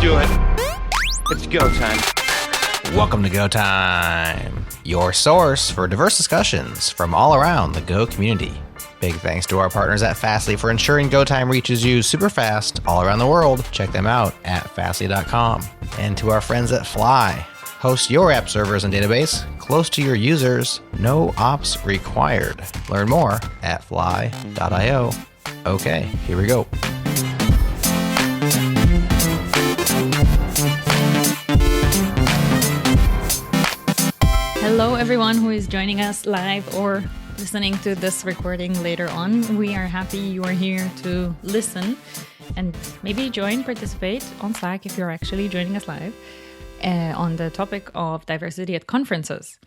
do it. It's go time. Welcome to Go Time, your source for diverse discussions from all around the Go community. Big thanks to our partners at Fastly for ensuring Go Time reaches you super fast all around the world. Check them out at fastly.com. And to our friends at Fly, host your app servers and database close to your users, no ops required. Learn more at fly.io. Okay, here we go. Hello, everyone who is joining us live or listening to this recording later on. We are happy you are here to listen and maybe participate on Slack if you're actually joining us live on the topic of diversity at conferences.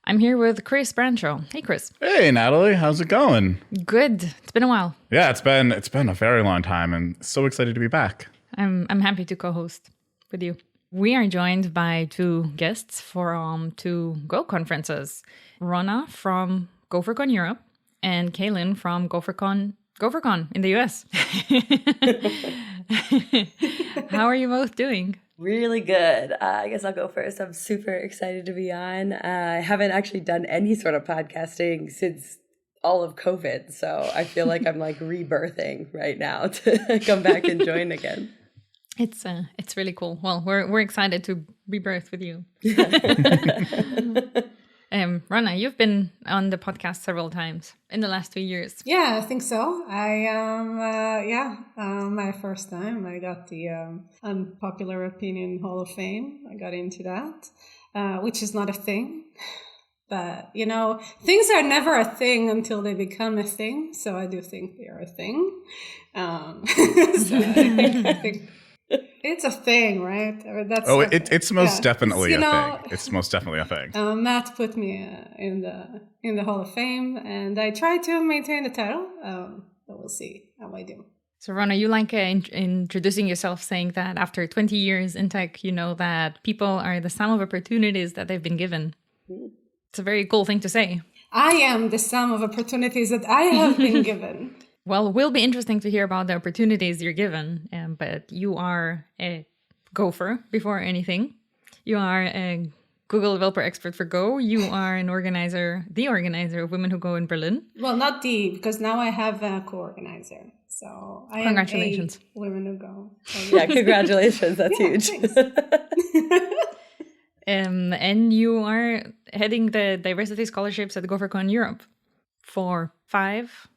I'm here with Chris Branshaw. Hey, Chris. Hey, Natalie. How's it going? Good. It's been a while. Yeah, it's been a very long time, and so excited to be back. I'm happy to co-host with you. We are joined by two guests from two Go conferences. Ronna from GopherCon Europe and Kaylin from GopherCon in the US. How are you both doing? Really good. I guess I'll go first. I'm super excited to be on. I haven't actually done any sort of podcasting since all of COVID, so I feel like I'm like rebirthing right now to come back and join again. It's really cool. Well, we're excited to rebirth with you. Ronna, you've been on the podcast several times in the last 2 years. Yeah, I think so. My first time I got the Unpopular Opinion Hall of Fame. I got into that, which is not a thing. But, things are never a thing until they become a thing. So I do think they are a thing. So I think it's a thing, right? It's most definitely a thing. It's most definitely a thing. Matt put me in the Hall of Fame, and I try to maintain the title. But we'll see how I do. So, Ronna, you like introducing yourself, saying that after 20 years in tech, you know that people are the sum of opportunities that they've been given. It's a very cool thing to say. I am the sum of opportunities that I have been given. Well, it will be interesting to hear about the opportunities you're given, but you are a gopher before anything. You are a Google developer expert for Go. You are the organizer of Women Who Go in Berlin. Well, not because now I have a co-organizer. So congratulations. Am a Women Who Go. Yeah, congratulations. That's huge. And you are heading the diversity scholarships at GopherCon Europe for 5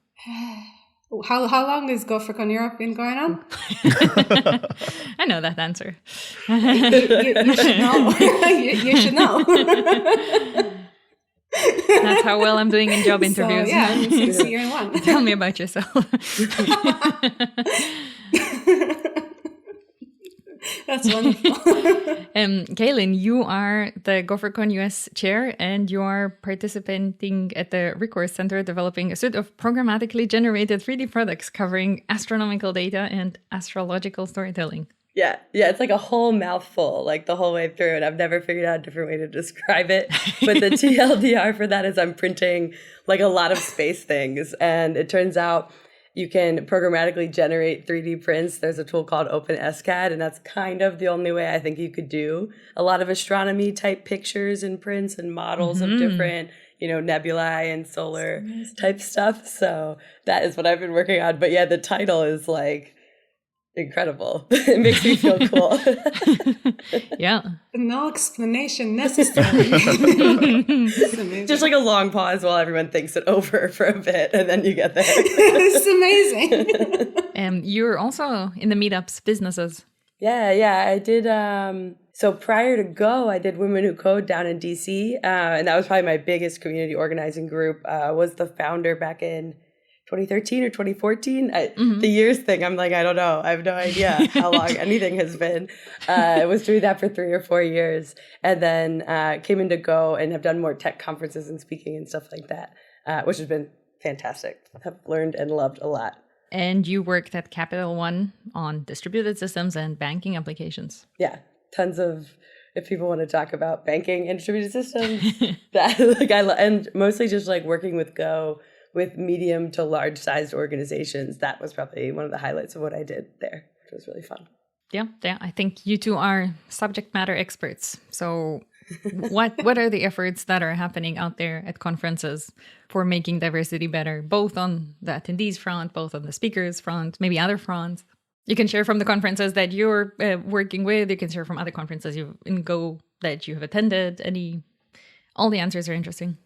How long has GopherCon Europe been going on? I know that answer. you should know. you should know. That's how well I'm doing in job interviews. So, yeah, 6 years in one. Tell me about yourself. That's wonderful. Kaylin, you are the GopherCon US chair, and you are participating at the Recourse Center developing a suite of programmatically generated 3D products covering astronomical data and astrological storytelling. Yeah, it's like a whole mouthful, like the whole way through, and I've never figured out a different way to describe it. But the TLDR for that is I'm printing like a lot of space things, and it turns out you can programmatically generate 3D prints. There's a tool called OpenSCAD, and that's kind of the only way I think you could do a lot of astronomy type pictures and prints and models of different, nebulae and solar type stuff. So that is what I've been working on. But yeah, the title is like incredible. It makes me feel cool. Yeah. No explanation necessary. Just like a long pause while everyone thinks it over for a bit, and then you get there. It's amazing. You're also in the meetups businesses. Yeah, I did. So prior to Go, I did Women Who Code down in DC, and that was probably my biggest community organizing group. Was the founder back in 2013 or 2014. The years thing, I'm like, I don't know. I have no idea how long anything has been. I was doing that for 3 or 4 years, and then came into Go and have done more tech conferences and speaking and stuff like that, which has been fantastic. I've learned and loved a lot. And you worked at Capital One on distributed systems and banking applications. Yeah, tons of, if people want to talk about banking and distributed systems, that like and mostly just like working with Go with medium to large sized organizations. That was probably one of the highlights of what I did there, which was really fun. Yeah. I think you two are subject matter experts. So what are the efforts that are happening out there at conferences for making diversity better, both on the attendees front, both on the speakers front, maybe other fronts? You can share from the conferences that you're working with. You can share from other conferences in Go that you have attended. All the answers are interesting.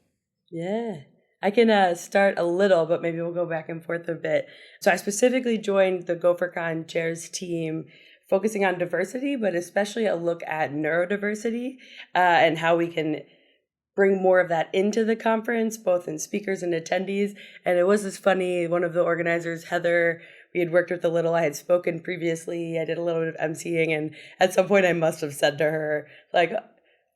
Yeah. I can start a little, but maybe we'll go back and forth a bit. So I specifically joined the GopherCon chairs team focusing on diversity, but especially a look at neurodiversity and how we can bring more of that into the conference, both in speakers and attendees. And it was this funny, one of the organizers, Heather, we had worked with a little, I had spoken previously, I did a little bit of emceeing, and at some point I must have said to her, like,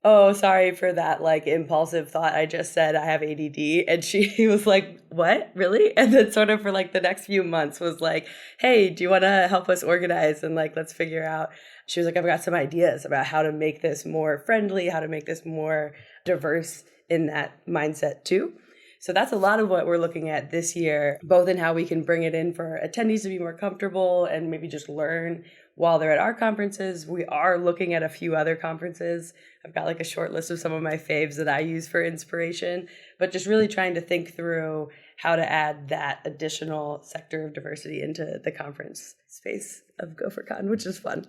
oh, sorry for that, like, impulsive thought I just said, I have ADD. And she was like, what, really? And then sort of for like the next few months was like, hey, do you want to help us organize? And like, let's figure out. She was like, I've got some ideas about how to make this more friendly, how to make this more diverse in that mindset too. So that's a lot of what we're looking at this year, both in how we can bring it in for attendees to be more comfortable and maybe just learn while they're at our conferences. We are looking at a few other conferences. I've got like a short list of some of my faves that I use for inspiration, but just really trying to think through how to add that additional sector of diversity into the conference space of GopherCon, which is fun.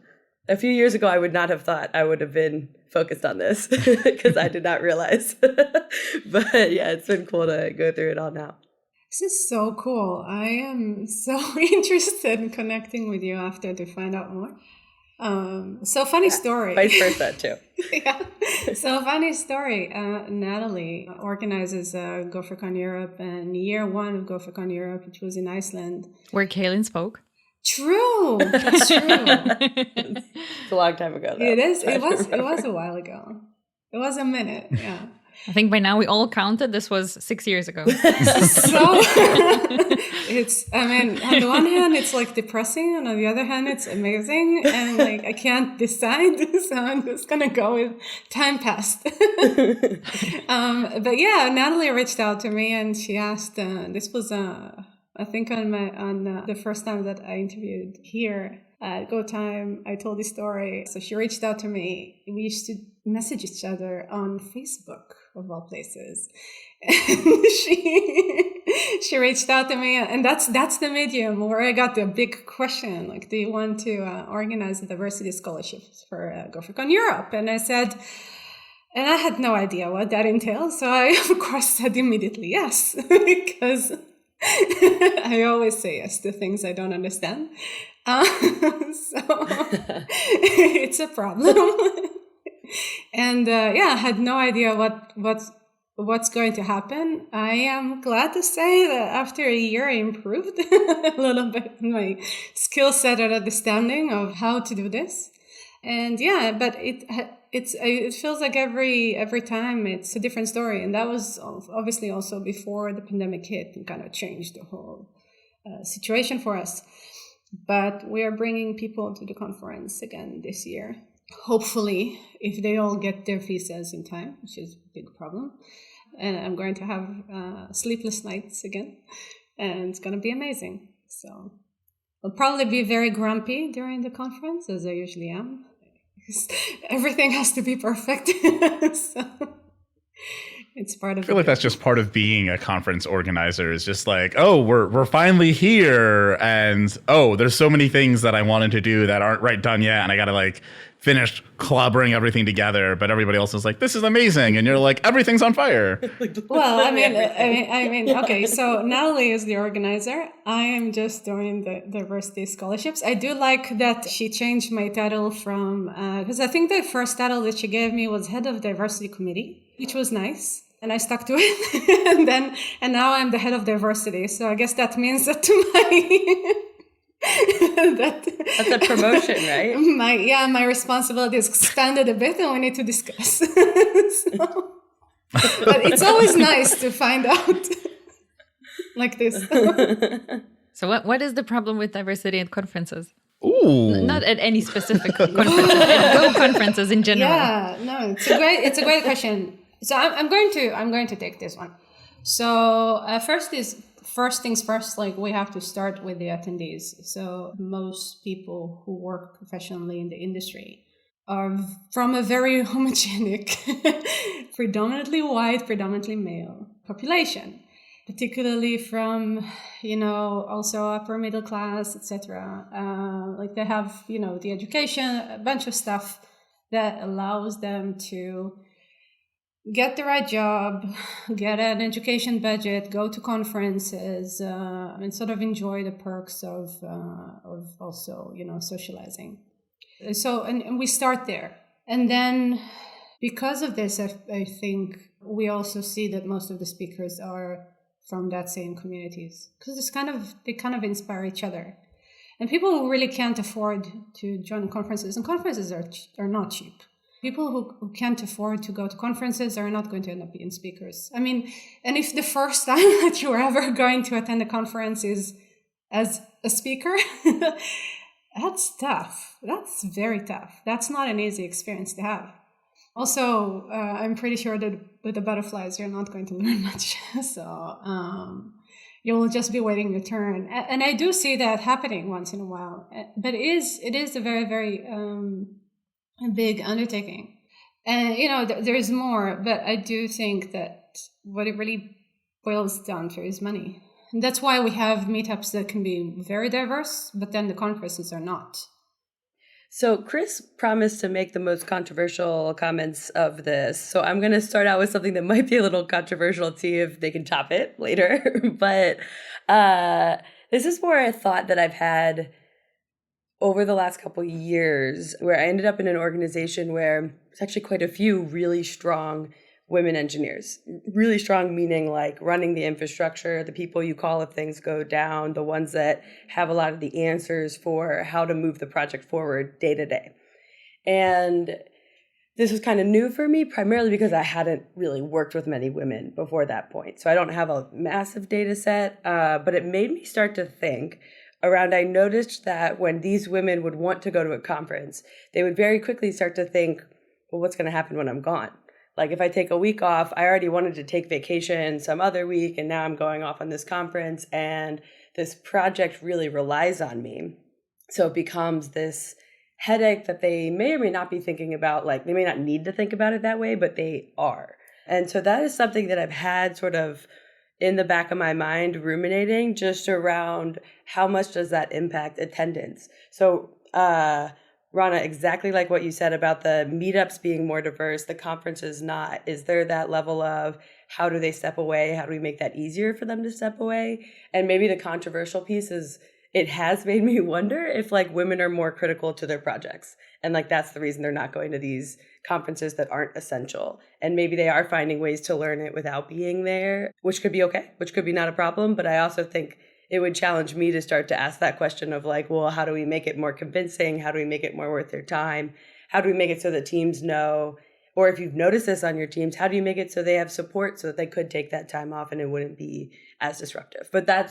A few years ago, I would not have thought I would have been focused on this because I did not realize. But yeah, it's been cool to go through it all now. This is so cool. I am so interested in connecting with you after to find out more. So funny story. Vice versa too. Yeah. So funny story. Natalie organizes GopherCon Europe, and year one of GopherCon Europe, which was in Iceland, where Kaylin spoke. True. That's true. It's a long time ago, though. It is. It was a while ago. It was a minute. Yeah. I think by now we all counted. This was 6 years ago. So I mean, on the one hand, it's like depressing, and on the other hand, it's amazing. And like, I can't decide. So I'm just going to go with time passed. But yeah, Natalie reached out to me and she asked, this was, I think on the first time that I interviewed here at Go Time, I told this story. So she reached out to me. We used to message each other on Facebook, of all places. And she reached out to me, and that's the medium where I got the big question, like, do you want to organize a diversity scholarships for GopherCon Europe? And I said, and I had no idea what that entails. So I, of course, said immediately yes, because I always say yes to things I don't understand. So it's a problem. And yeah, I had no idea what's going to happen. I am glad to say that after a year I improved a little bit in my skill set and understanding of how to do this. And yeah, but it feels like every time it's a different story. And that was obviously also before the pandemic hit and kind of changed the whole situation for us. But we are bringing people to the conference again this year. Hopefully, if they all get their visas in time, which is a big problem. And I'm going to have sleepless nights again. And it's going to be amazing. So I'll probably be very grumpy during the conference, as I usually am. Everything has to be perfect. So it's part of. I feel like that's just part of being a conference organizer. Is just like, oh, we're finally here, and oh, there's so many things that I wanted to do that aren't right done yet, and I gotta like finish clobbering everything together. But everybody else is like, this is amazing, and you're like, everything's on fire. Well, I mean, okay. So Natalie is the organizer. I am just doing the diversity scholarships. I do like that she changed my title from because I think the first title that she gave me was head of diversity committee, which was nice. And I stuck to it. and now I'm the head of diversity. So I guess that means that that's a promotion, right? My responsibility is expanded a bit, and we need to discuss. But it's always nice to find out like this. So what is the problem with diversity at conferences? Ooh. Not at any specific conferences, at Go conferences in general. Yeah, no, it's a great question. So I'm going to take this one. So first is first things first, like we have to start with the attendees. So most people who work professionally in the industry are from a very homogenic, predominantly white, predominantly male population, particularly from, also upper middle class, etc. Like they have, the education, a bunch of stuff that allows them to get the right job, get an education budget, go to conferences, and sort of enjoy the perks of also, socializing. So, and we start there. And then because of this, I think we also see that most of the speakers are from that same communities, because they kind of inspire each other. And people who really can't afford to join conferences, and conferences are not cheap. People who can't afford to go to conferences are not going to end up being speakers. I mean, and if the first time that you're ever going to attend a conference is as a speaker, that's tough. That's very tough. That's not an easy experience to have. Also, I'm pretty sure that with the butterflies, you're not going to learn much. So you'll just be waiting your turn. And I do see that happening once in a while. But it is a very, very a big undertaking. And, there's more. But I do think that what it really boils down to is money. And that's why we have meetups that can be very diverse, but then the conferences are not. So Chris promised to make the most controversial comments of this. So I'm going to start out with something that might be a little controversial, see if they can top it later. But this is more a thought that I've had over the last couple of years, where I ended up in an organization where there's actually quite a few really strong women engineers. Really strong meaning like running the infrastructure, the people you call if things go down, the ones that have a lot of the answers for how to move the project forward day to day. And this was kind of new for me, primarily because I hadn't really worked with many women before that point. So I don't have a massive data set, but it made me start to think around. I noticed that when these women would want to go to a conference, they would very quickly start to think, well, what's going to happen when I'm gone? Like if I take a week off, I already wanted to take vacation some other week, and now I'm going off on this conference, and this project really relies on me. So it becomes this headache that they may or may not be thinking about. Like they may not need to think about it that way, but they are. And so that is something that I've had sort of in the back of my mind ruminating just around how much does that impact attendance. So Ronna, exactly like what you said about the meetups being more diverse, the conferences not. Is there that level of how do they step away? How do we make that easier for them to step away? And maybe the controversial piece is it has made me wonder if like women are more critical to their projects. And like that's the reason they're not going to these conferences that aren't essential. And maybe they are finding ways to learn it without being there, which could be okay, which could be not a problem. But I also think it would challenge me to start to ask that question of like, well, how do we make it more convincing? How do we make it more worth their time? How do we make it so that teams know, or if you've noticed this on your teams, how do you make it so they have support so that they could take that time off and it wouldn't be as disruptive? But I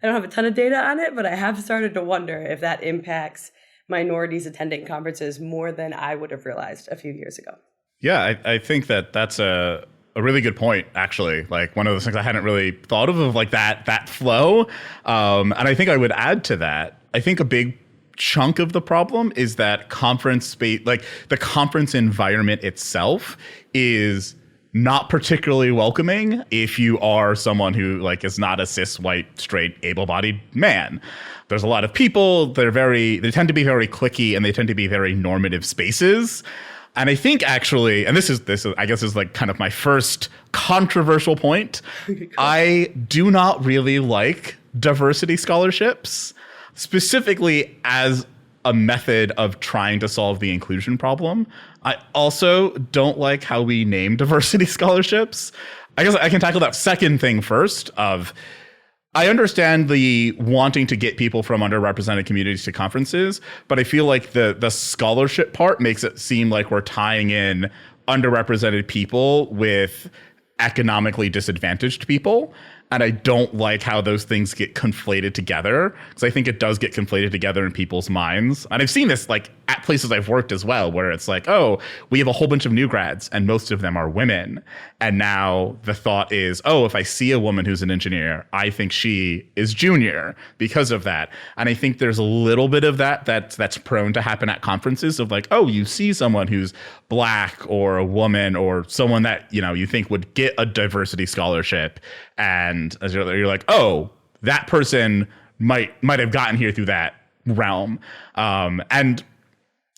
don't have a ton of data on it, but I have started to wonder if that impacts minorities attending conferences more than I would have realized a few years ago. Yeah, I think that's a really good point, actually. Like one of those things I hadn't really thought of like that flow. And I think I would add to that, I think a big chunk of the problem is that conference space, like the conference environment itself is not particularly welcoming if you are someone who like is not a cis, white, straight, able-bodied man. There's a lot of people, they tend to be very cliquey, and they tend to be very normative spaces. And I think actually, and this is I guess is like kind of my first controversial point. I do not really like diversity scholarships, specifically as a method of trying to solve the inclusion problem. I also don't like how we name diversity scholarships. I guess I can tackle that second thing first of I understand the wanting to get people from underrepresented communities to conferences, but I feel like the scholarship part makes it seem like we're tying in underrepresented people with economically disadvantaged people. And I don't like how those things get conflated together, because I think it does get conflated together in people's minds. And I've seen this like at places I've worked as well, where it's like, oh, we have a whole bunch of new grads and most of them are women. And now the thought is, oh, if I see a woman who's an engineer, I think she is junior because of that. And I think there's a little bit of that's prone to happen at conferences of like, oh, you see someone who's Black or a woman or someone that, you know, you think would get a diversity scholarship. And as you're like, oh, that person might have gotten here through that realm. And,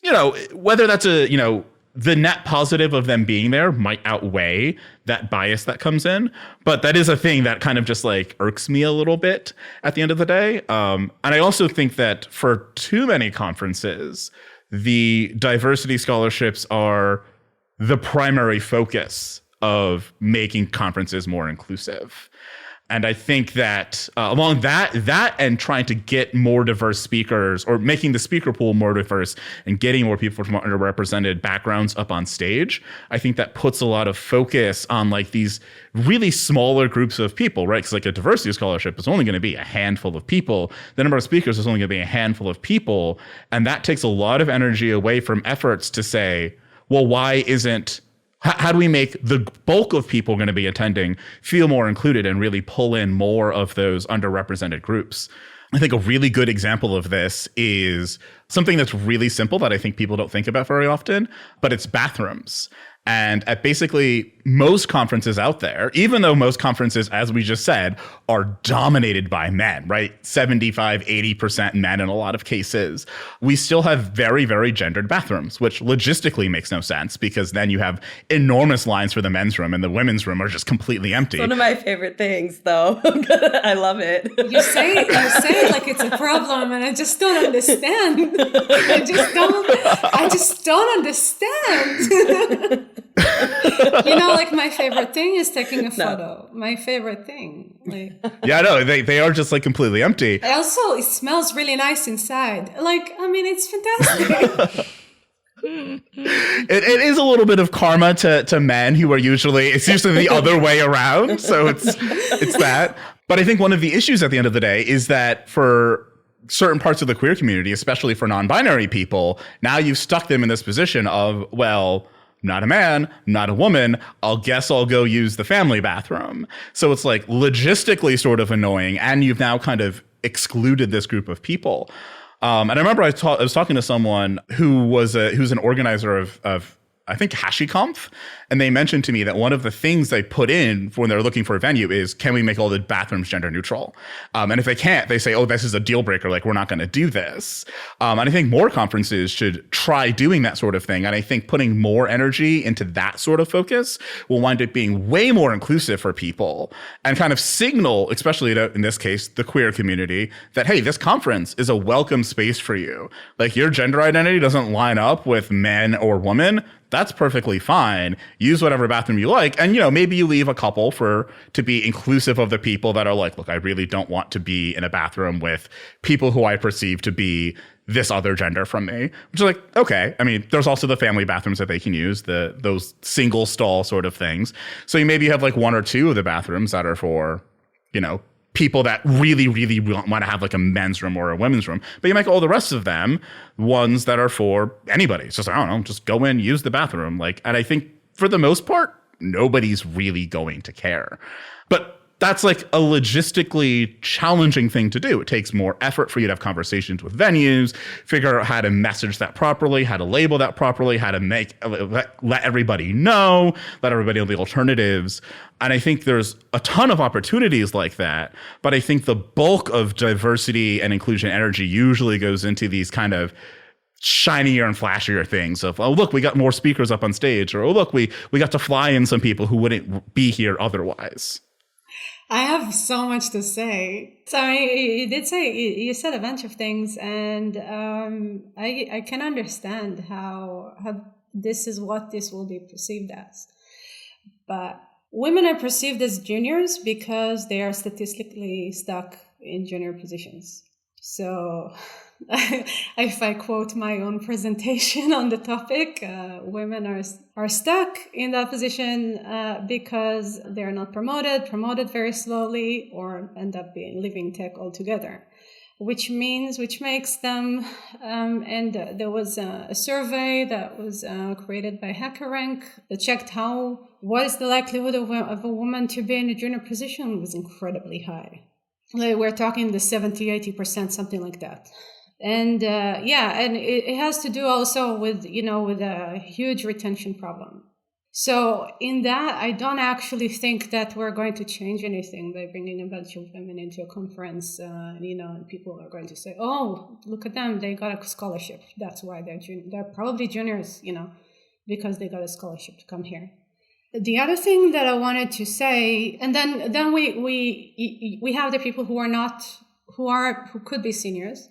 you know, whether that's the net positive of them being there might outweigh that bias that comes in. But that is a thing that kind of just like irks me a little bit at the end of the day. And I also think that for too many conferences, the diversity scholarships are the primary focus of making conferences more inclusive. And I think that along that and trying to get more diverse speakers or making the speaker pool more diverse and getting more people from underrepresented backgrounds up on stage, I think that puts a lot of focus on like these really smaller groups of people, right? Because like a diversity scholarship is only going to be a handful of people. The number of speakers is only going to be a handful of people. And that takes a lot of energy away from efforts to say, well, why isn't how do we make the bulk of people going to be attending feel more included and really pull in more of those underrepresented groups? I think a really good example of this is something that's really simple that I think people don't think about very often, but it's bathrooms. And at basically most conferences out there, even though most conferences, as we just said, are dominated by men, right? 75, 80% men in a lot of cases, we still have very, very gendered bathrooms, which logistically makes no sense because then you have enormous lines for the men's room and the women's room are just completely empty. It's one of my favorite things, though. I love it. You say it like it's a problem, and I just don't understand. I just don't understand. You know, like my favorite thing is taking a photo. My favorite thing. Like, yeah, no, they are just like completely empty. Also, it smells really nice inside. Like, I mean, it's fantastic. It is a little bit of karma to men who are it's usually the other way around. So it's that. But I think one of the issues at the end of the day is that for certain parts of the queer community, especially for non-binary people, now you've stuck them in this position of, well, not a man, not a woman, I'll go use the family bathroom. So it's like logistically sort of annoying. And you've now kind of excluded this group of people. And I remember I was talking to someone who's an organizer of I think HashiConf, and they mentioned to me that one of the things they put in when they're looking for a venue is, can we make all the bathrooms gender neutral? And if they can't, they say, oh, this is a deal breaker. Like, we're not going to do this. And I think more conferences should try doing that sort of thing. And I think putting more energy into that sort of focus will wind up being way more inclusive for people and kind of signal, especially in this case, the queer community, that, hey, this conference is a welcome space for you. Like, your gender identity doesn't line up with men or women. That's perfectly fine. Use whatever bathroom you like. And, maybe you leave a couple to be inclusive of the people that are like, look, I really don't want to be in a bathroom with people who I perceive to be this other gender from me, which is like, okay. I mean, there's also the family bathrooms that they can use, those single stall sort of things. So you maybe have like one or two of the bathrooms that are for, people that really, really want to have like a men's room or a women's room, but you make all the rest of them ones that are for anybody. It's just, I don't know, just go in, use the bathroom. And I think for the most part, nobody's really going to care. But that's like a logistically challenging thing to do. It takes more effort for you to have conversations with venues, figure out how to message that properly, how to label that properly, how to let everybody know, let everybody know the alternatives. And I think there's a ton of opportunities like that. But I think the bulk of diversity and inclusion energy usually goes into these kind of shinier and flashier things of, oh, look, we got more speakers up on stage, or, oh, look, we got to fly in some people who wouldn't be here otherwise. I have so much to say. So you said a bunch of things, and I can understand how this is what this will be perceived as. But women are perceived as juniors because they are statistically stuck in junior positions. So if I quote my own presentation on the topic, women are stuck in that position because they're not promoted very slowly, or end up leaving tech altogether. Which makes them, and there was a survey that was created by HackerRank that checked what is the likelihood of a woman to be in a junior position was incredibly high. Like we're talking the 70-80%, something like that. And and it has to do also with a huge retention problem. So in that, I don't actually think that we're going to change anything by bringing a bunch of women into a conference, and people are going to say, oh, look at them, they got a scholarship. That's why they're probably juniors, because they got a scholarship to come here. The other thing that I wanted to say, and then we have the people who could be seniors,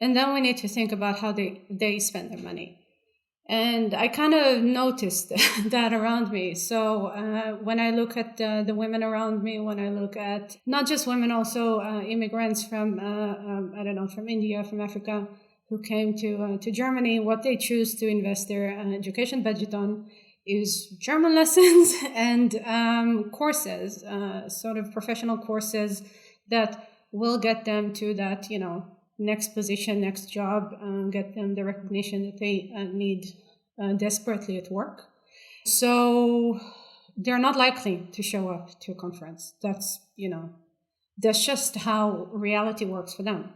and then we need to think about how they spend their money. And I kind of noticed that around me. So when I look at the women around me, when I look at not just women, also immigrants from, from India, from Africa, who came to Germany, what they choose to invest their education budget on is German lessons and courses, sort of professional courses that will get them to that, next position, next job, get them the recognition that they need desperately at work. So they're not likely to show up to a conference. That's just how reality works for them.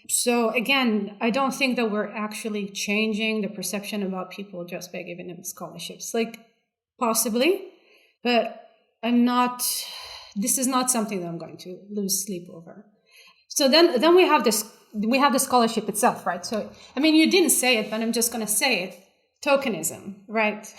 So again, I don't think that we're actually changing the perception about people just by giving them scholarships. Like possibly, but this is not something that I'm going to lose sleep over. So then we have the scholarship itself, right? So, I mean, you didn't say it, but I'm just going to say it. Tokenism, right?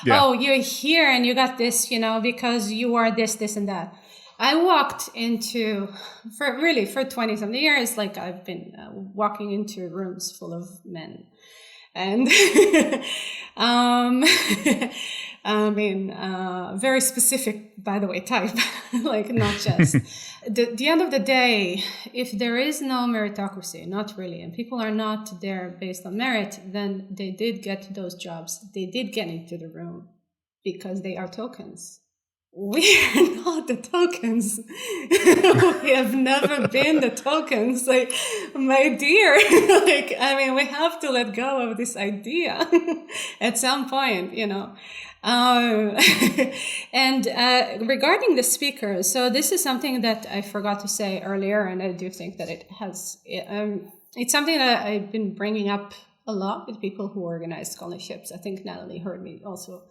Oh, you're here and you got this, because you are this, and that. I walked into, for 20-something years, like I've been walking into rooms full of men. And very specific, by the way, type, like not just. The end of the day, if there is no meritocracy, not really, and people are not there based on merit, then they did get those jobs. They did get into the room because they are tokens. We are not the tokens. We have never been the tokens. Like, my dear, we have to let go of this idea at some point, And regarding the speakers, so this is something that I forgot to say earlier, and I do think that it's something that I've been bringing up a lot with people who organize scholarships. I think Natalie heard me also.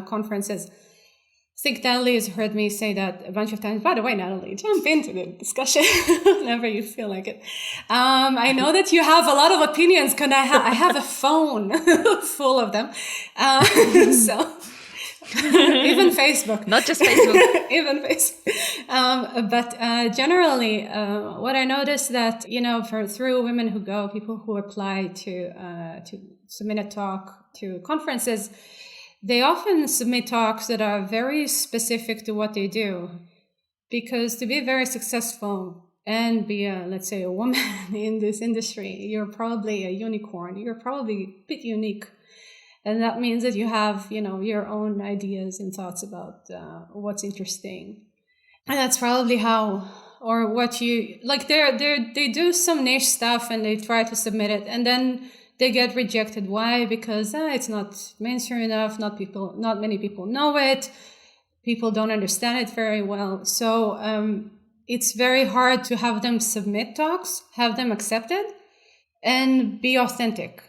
Conferences. I think Natalie has heard me say that a bunch of times. By the way, Natalie, jump into the discussion whenever you feel like it. I know that you have a lot of opinions. I have a phone full of them. So even Facebook. Not just Facebook. Even Facebook. But generally, what I noticed that, through Women Who Go, people who apply to submit a talk to conferences, they often submit talks that are very specific to what they do. Because to be very successful and be, let's say, a woman in this industry, you're probably a unicorn. You're probably a bit unique. And that means that you have, your own ideas and thoughts about what's interesting. And that's probably how, or what you, like they do some niche stuff and they try to submit it. And then they get rejected. Why? Because it's not mainstream enough. Not many people know it. People don't understand it very well. So it's very hard to have them submit talks, have them accepted, and be authentic.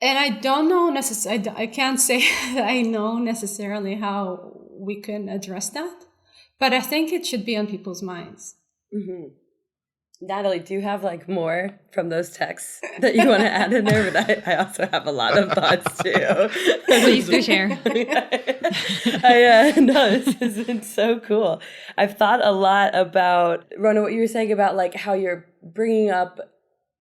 And I don't know necessarily, I can't say that I know necessarily how we can address that, but I think it should be on people's minds. Mm-hmm. Natalie, do you have like more from those texts that you want to add in there? But I also have a lot of thoughts too. Please do share. No, this has been so cool. I've thought a lot about, Ronna, what you were saying about like how you're bringing up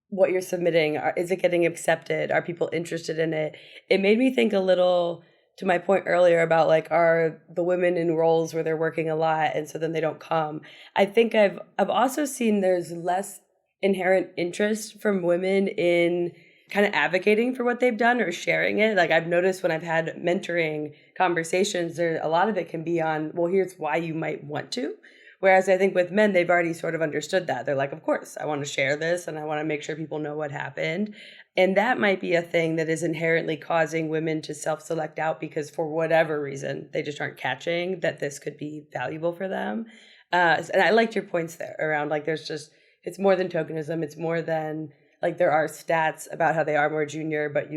what you're submitting. Is it getting accepted? Are people interested in it? It made me think a little to my point earlier about like, are the women in roles where they're working a lot and so then they don't come. I think I've also seen there's less inherent interest from women in kind of advocating for what they've done or sharing it. Like I've noticed when I've had mentoring conversations, there a lot of it can be on, well, here's why you might want to. Whereas I think with men, they've already sort of understood that. They're like, of course, I want to share this and I want to make sure people know what happened. And that might be a thing that is inherently causing women to self-select out because for whatever reason, they just aren't catching that this could be valuable for them. And I liked your points there around like there's just, it's more than tokenism. It's more than like there are stats about how they are more junior, but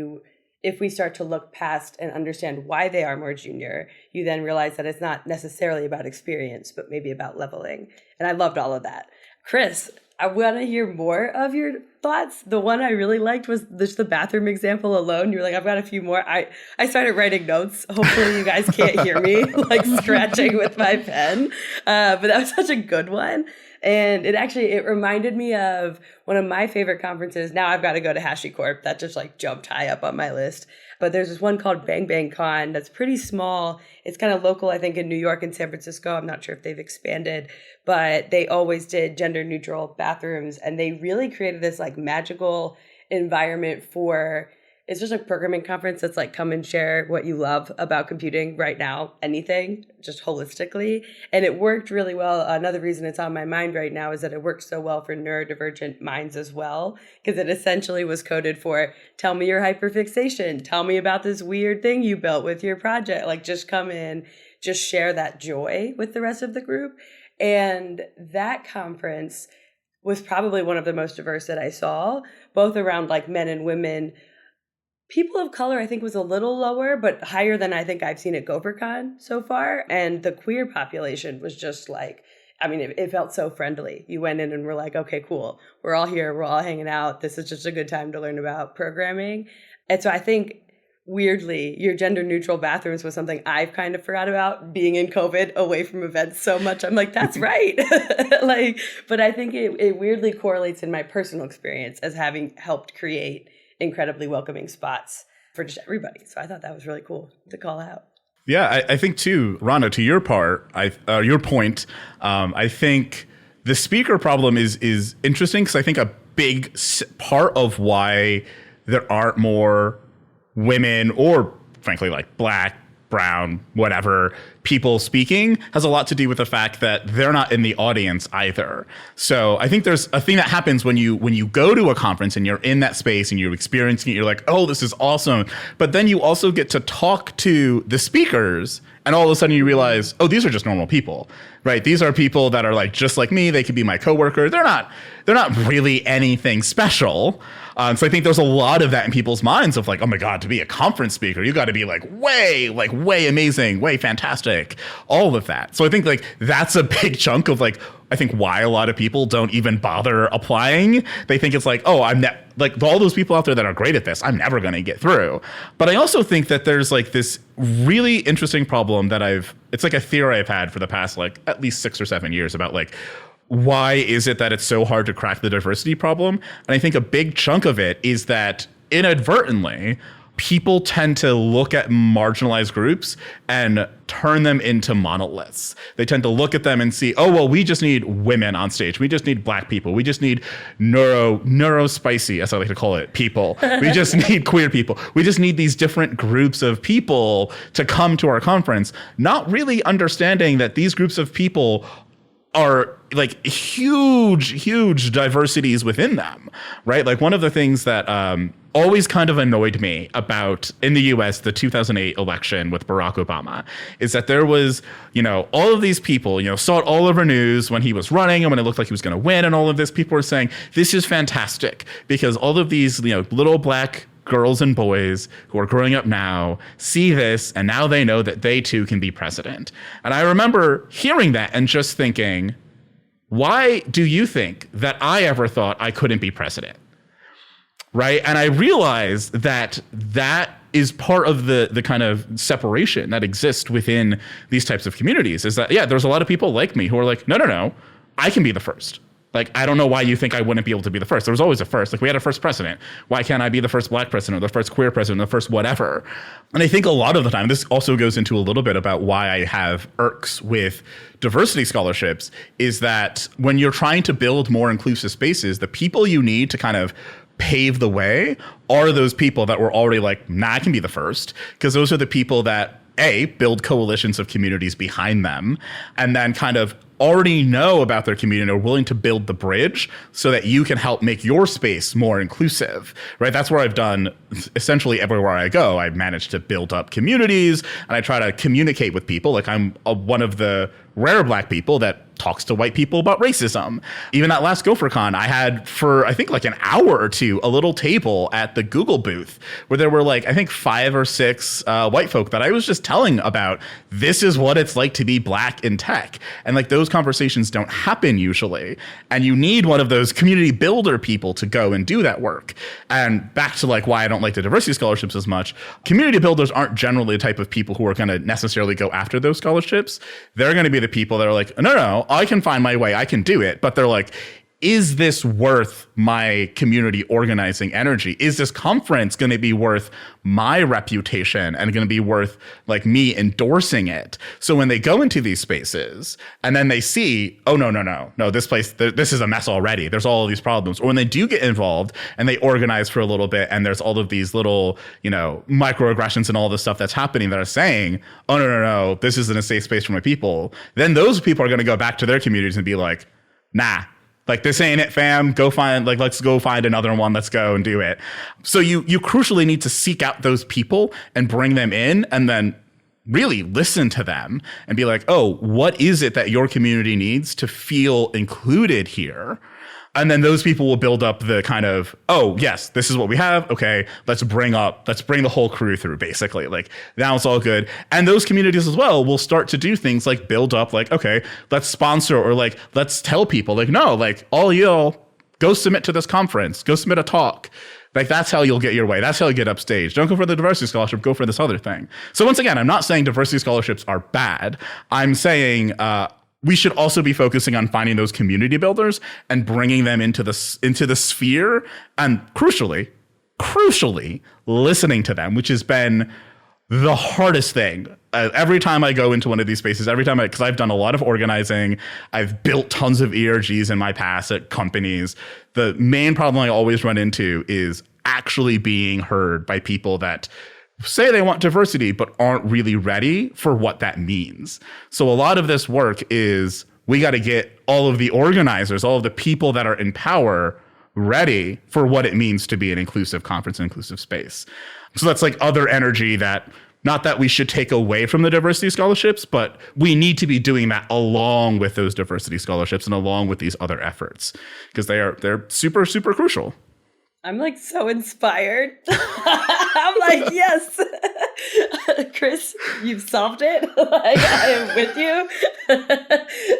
if we start to look past and understand why they are more junior, you then realize that it's not necessarily about experience, but maybe about leveling. And I loved all of that. Chris, I want to hear more of your thoughts. The one I really liked was just the bathroom example alone. You were like, I've got a few more. I started writing notes. Hopefully you guys can't hear me like scratching with my pen. But that was such a good one. And it reminded me of one of my favorite conferences. Now I've got to go to HashiCorp. That just like jumped high up on my list. But there's this one called Bang Bang Con that's pretty small. It's kind of local, I think, in New York and San Francisco. I'm not sure if they've expanded, but they always did gender neutral bathrooms. And they really created this like magical environment for, it's just a programming conference that's like, come and share what you love about computing right now, anything, just holistically. And it worked really well. Another reason it's on my mind right now is that it worked so well for neurodivergent minds as well, because it essentially was coded for, tell me your hyperfixation, tell me about this weird thing you built with your project, like just come in, just share that joy with the rest of the group. And that conference was probably one of the most diverse that I saw, both around like men and women. People of color, I think, was a little lower, but higher than I think I've seen at GopherCon so far. And the queer population was just like, I mean, it felt so friendly. You went in and were like, okay, cool. We're all here. We're all hanging out. This is just a good time to learn about programming. And so I think, weirdly, your gender neutral bathrooms was something I've kind of forgot about being in COVID away from events so much. I'm like, that's right. But I think it weirdly correlates in my personal experience as having helped create incredibly welcoming spots for just everybody. So I thought that was really cool to call out. Yeah, I think too, Ronna, to your point, I think the speaker problem is interesting because I think a big part of why there aren't more women or frankly like Black, brown, whatever people speaking has a lot to do with the fact that they're not in the audience either. So I think there's a thing that happens when you go to a conference and you're in that space and you're experiencing it, you're like, oh, this is awesome. But then you also get to talk to the speakers and all of a sudden you realize, oh, these are just normal people, right? These are people that are like just like me. They could be my coworker. They're not really anything special. So I think there's a lot of that in people's minds of like, oh my God, to be a conference speaker, you got to be like way amazing, way fantastic, all of that. So I think like that's a big chunk of like, I think why a lot of people don't even bother applying. They think it's like, oh, like all those people out there that are great at this, I'm never going to get through. But I also think that there's like this really interesting problem that it's like a theory I've had for the past like at least 6 or 7 years about like, why is it that it's so hard to crack the diversity problem? And I think a big chunk of it is that inadvertently, people tend to look at marginalized groups and turn them into monoliths. They tend to look at them and see, oh, well, we just need women on stage. We just need Black people. We just need neuro spicy, as I like to call it, people. We just need queer people. We just need these different groups of people to come to our conference, not really understanding that these groups of people are like huge diversities within them, right? Like one of the things that always kind of annoyed me about in the US, the 2008 election with Barack Obama is that there was, all of these people, saw it all over news when he was running and when it looked like he was going to win and all of this, people were saying, this is fantastic because all of these, little Black girls and boys who are growing up now see this and now they know that they too can be president. And I remember hearing that and just thinking, why do you think that I ever thought I couldn't be president? Right? And I realized that is part of the kind of separation that exists within these types of communities is that, yeah, there's a lot of people like me who are like, no, I can be the first. Like, I don't know why you think I wouldn't be able to be the first. There was always a first. Like, we had a first president. Why can't I be the first Black president or the first queer president or the first whatever? And I think a lot of the time, this also goes into a little bit about why I have irks with diversity scholarships, is that when you're trying to build more inclusive spaces, the people you need to kind of pave the way are those people that were already like, nah, I can be the first. Because those are the people that, A, build coalitions of communities behind them, and then kind of already know about their community and are willing to build the bridge so that you can help make your space more inclusive, right? That's where I've done essentially everywhere I go. I've managed to build up communities and I try to communicate with people. Like, I'm one of the rare Black people that talks to white people about racism. Even that last GopherCon, I had for, I think, like an hour or two, a little table at the Google booth where there were like, I think 5 or 6 white folk that I was just telling about, this is what it's like to be Black in tech. And like, those conversations don't happen usually. And you need one of those community builder people to go and do that work. And back to like why I don't like the diversity scholarships as much, community builders aren't generally the type of people who are going to necessarily go after those scholarships. They're going to be the people that are like, no, I can find my way. I can do it. But they're like, is this worth my community organizing energy? Is this conference going to be worth my reputation and going to be worth like me endorsing it? So when they go into these spaces and then they see, oh, no, this place, this is a mess already. There's all of these problems. Or when they do get involved and they organize for a little bit and there's all of these little, microaggressions and all this stuff that's happening that are saying, oh, no, this isn't a safe space for my people. Then those people are going to go back to their communities and be like, nah. Like, this ain't it, fam. Let's go find another one. Let's go and do it. So you crucially need to seek out those people and bring them in and then really listen to them and be like, oh, what is it that your community needs to feel included here? And then those people will build up the kind of, oh, yes, this is what we have. OK, let's bring the whole crew through, basically. Like, now it's all good. And those communities as well will start to do things like build up, like, OK, let's sponsor, or like, let's tell people, like, no, like, all y'all go submit to this conference, go submit a talk. Like, that's how you'll get your way. That's how you get upstage. Don't go for the diversity scholarship, go for this other thing. So once again, I'm not saying diversity scholarships are bad. I'm saying, we should also be focusing on finding those community builders and bringing them into the sphere, and crucially, listening to them, which has been the hardest thing. Every time I go into one of these spaces, because I've done a lot of organizing, I've built tons of ERGs in my past at companies. The main problem I always run into is actually being heard by people that say they want diversity, but aren't really ready for what that means. So a lot of this work is, we got to get all of the organizers, all of the people that are in power ready for what it means to be an inclusive conference, an inclusive space. So that's like other energy that, not that we should take away from the diversity scholarships, but we need to be doing that along with those diversity scholarships and along with these other efforts, because they're super, super crucial. I'm like so inspired. I'm like, yes, Chris, you've solved it. Like, I am with you.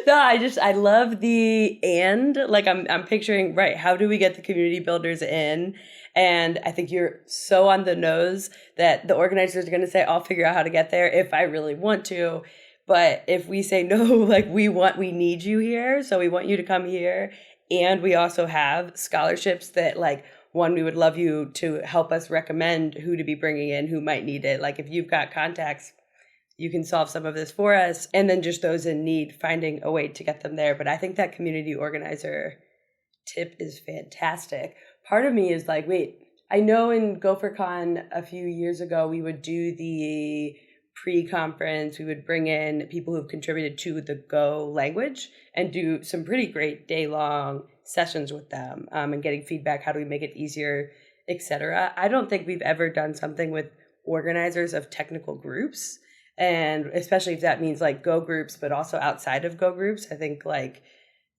No, I love the like, I'm picturing, right, how do we get the community builders in? And I think you're so on the nose that the organizers are going to say, I'll figure out how to get there if I really want to. But if we say, no, like, we need you here, so we want you to come here. And we also have scholarships that, like, one, we would love you to help us recommend who to be bringing in, who might need it. Like, if you've got contacts, you can solve some of this for us. And then just those in need, finding a way to get them there. But I think that community organizer tip is fantastic. Part of me is like, wait, I know in GopherCon a few years ago, we would do the pre-conference, we would bring in people who've contributed to the Go language and do some pretty great day-long sessions with them, and getting feedback, how do we make it easier, etc. I don't think we've ever done something with organizers of technical groups, and especially if that means like Go groups, but also outside of Go groups. I think like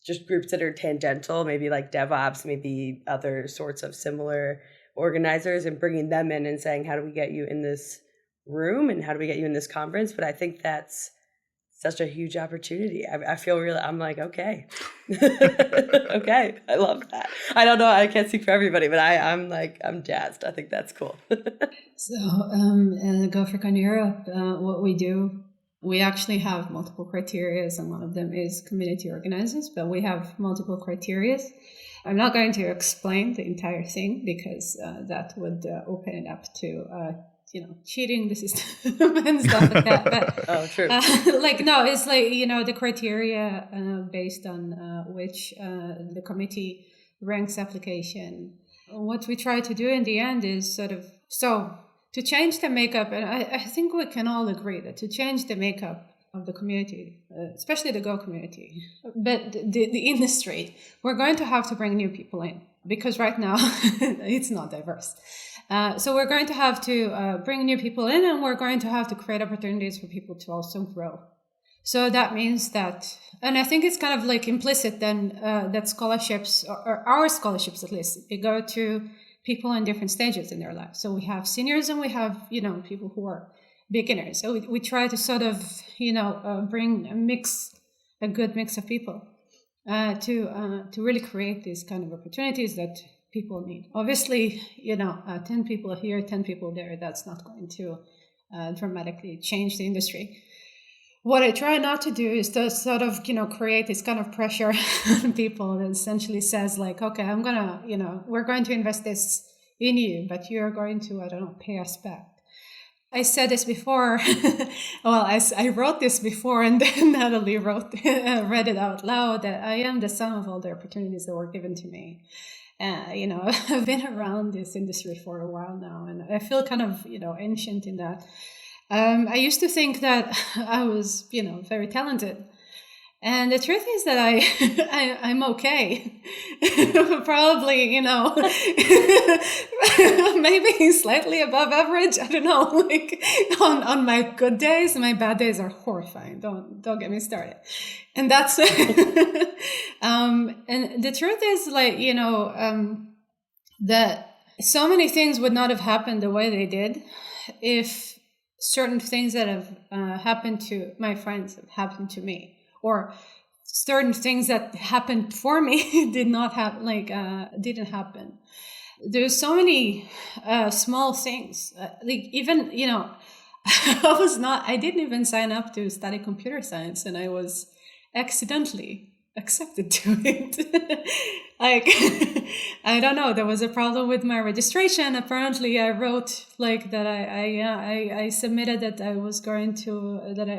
just groups that are tangential, maybe like DevOps, maybe other sorts of similar organizers, and bringing them in and saying, how do we get you in this room and how do we get you in this conference? But I think that's such a huge opportunity. I feel really, I'm like, okay. Okay, I love that. I don't know, I can't speak for everybody, but I'm jazzed. I think that's cool. So GopherCon Europe, what we do We actually have multiple criteria, and one of them is community organizers, but we have multiple criteria. I'm not going to explain the entire thing because that would open it up to, cheating the system and stuff like that. But, Oh, true. it's like, the criteria based on which the committee ranks application. What we try to do in the end is to change the makeup, and I think we can all agree that to change the makeup of the community, especially the Go community, but the industry, we're going to have to bring new people in because right now it's not diverse. So we're going to have to bring new people in, and we're going to have to create opportunities for people to also grow. So that means that, and I think it's kind of like implicit then that scholarships, or our scholarships at least, they go to people in different stages in their lives. So we have seniors and we have, people who are beginners. So we try to sort of, bring a good mix of people to really create these kind of opportunities that people need. Obviously, 10 people here, 10 people there, that's not going to dramatically change the industry. What I try not to do is to sort of, create this kind of pressure on people that essentially says like, okay, I'm going to, we're going to invest this in you, but you're going to, pay us back. I said this before. Well, I wrote this before, and then Natalie read it out loud, that I am the sum of all the opportunities that were given to me. I've been around this industry for a while now, and I feel kind of, ancient in that. I used to think that I was, very talented. And the truth is that I'm okay. Probably, maybe slightly above average. I don't know. Like on my good days, my bad days are horrifying. Don't get me started. And that's and the truth is that so many things would not have happened the way they did if certain things that have happened to my friends have happened to me, or certain things that happened for me didn't happen. There's so many small things. I didn't even sign up to study computer science, and I was accidentally accepted to it. I don't know, there was a problem with my registration. Apparently I wrote that I submitted that I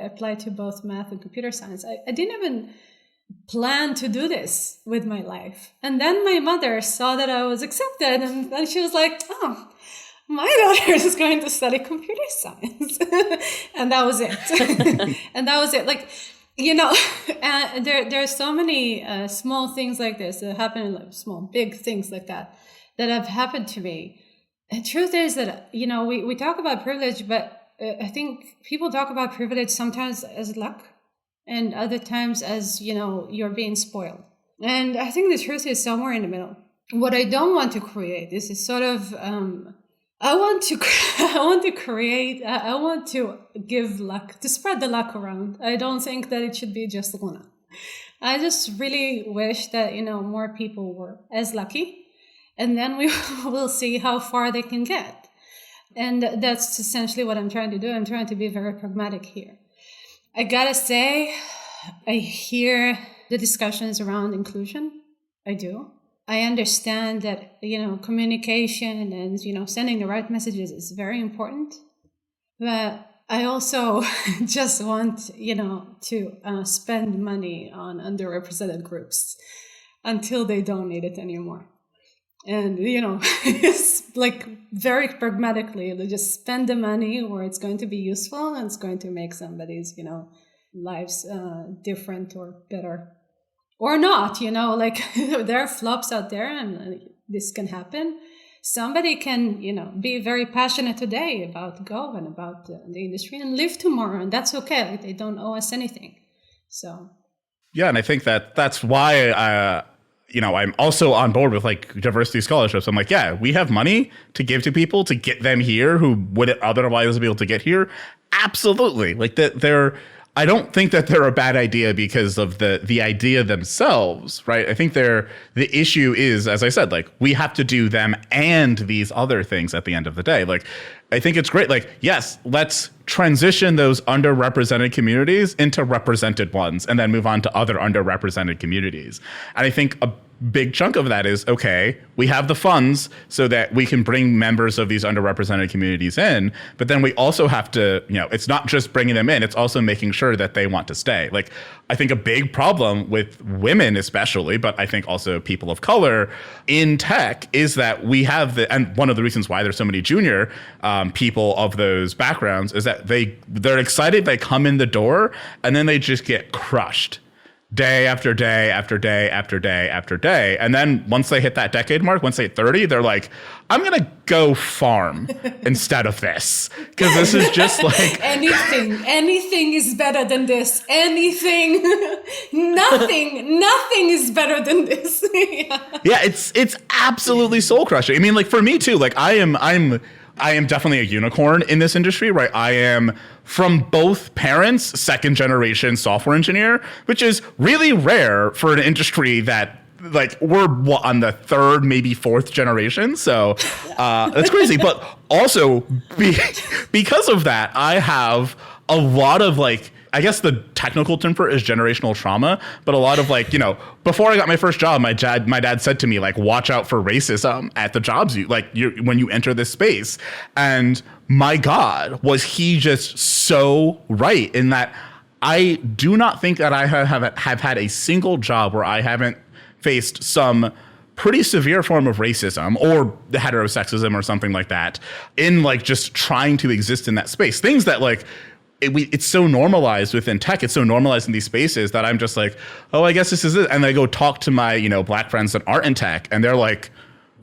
applied to both math and computer science. I didn't even plan to do this with my life. And then my mother saw that I was accepted, and she was like, oh, my daughter is going to study computer science. And that was it. And that was it. There are so many small things like this that happen, big things like that have happened to me. The truth is that, we talk about privilege, but I think people talk about privilege sometimes as luck and other times as, you're being spoiled. And I think the truth is somewhere in the middle. What I don't want to create is sort of, I want to give luck, to spread the luck around. I don't think that it should be just Ronna. I just really wish that, more people were as lucky, and then we will see how far they can get. And that's essentially what I'm trying to do. I'm trying to be very pragmatic here. I gotta say, I hear the discussions around inclusion. I do. I understand that, communication and, sending the right messages is very important. But I also just want, to spend money on underrepresented groups until they don't need it anymore. And, it's very pragmatically, they just spend the money where it's going to be useful and it's going to make somebody's, lives different or better. Or not, there are flops out there, and this can happen. Somebody can, be very passionate today about Go and about the industry and live tomorrow, and that's okay. They don't owe us anything. So. Yeah, and I think that's why I'm also on board with diversity scholarships. I'm yeah, we have money to give to people to get them here who wouldn't otherwise be able to get here. Absolutely. I don't think that they're a bad idea because of the idea themselves, right? I think the issue is, as I said, like, we have to do them and these other things at the end of the day. Like, I think it's great. Like, yes, let's transition those underrepresented communities into represented ones and then move on to other underrepresented communities. And I think a big chunk of that is, okay, we have the funds so that we can bring members of these underrepresented communities in, but then we also have to, it's not just bringing them in, it's also making sure that they want to stay. Like, I think a big problem with women especially, but I think also people of color in tech is that we have and one of the reasons why there's so many junior people of those backgrounds is that they're excited, they come in the door, and then they just get crushed. Day after day after day after day after day. And then once they hit that decade mark, once they hit 30, they're like, I'm going to go farm instead of this. Because this is just like... Anything is better than this. Anything. Nothing is better than this. Yeah, it's absolutely soul crushing. I mean, like, for me too, like, I am definitely a unicorn in this industry, right? I am from both parents, second generation software engineer, which is really rare for an industry that, like, we're on the third, maybe fourth generation. So that's crazy. But also because of that, I have a lot of, like, I guess the technical term for it is generational trauma, but a lot of, like, before I got my first job, my dad said to me, like, watch out for racism at the jobs when you enter this space. And my God, was he just so right in that I do not think that I have had a single job where I haven't faced some pretty severe form of racism or heterosexism or something like that in, like, just trying to exist in that space. Things that, like, it's so normalized within tech. It's so normalized in these spaces that I'm just like, oh, I guess this is it. And I go talk to my, black friends that aren't in tech, and they're like,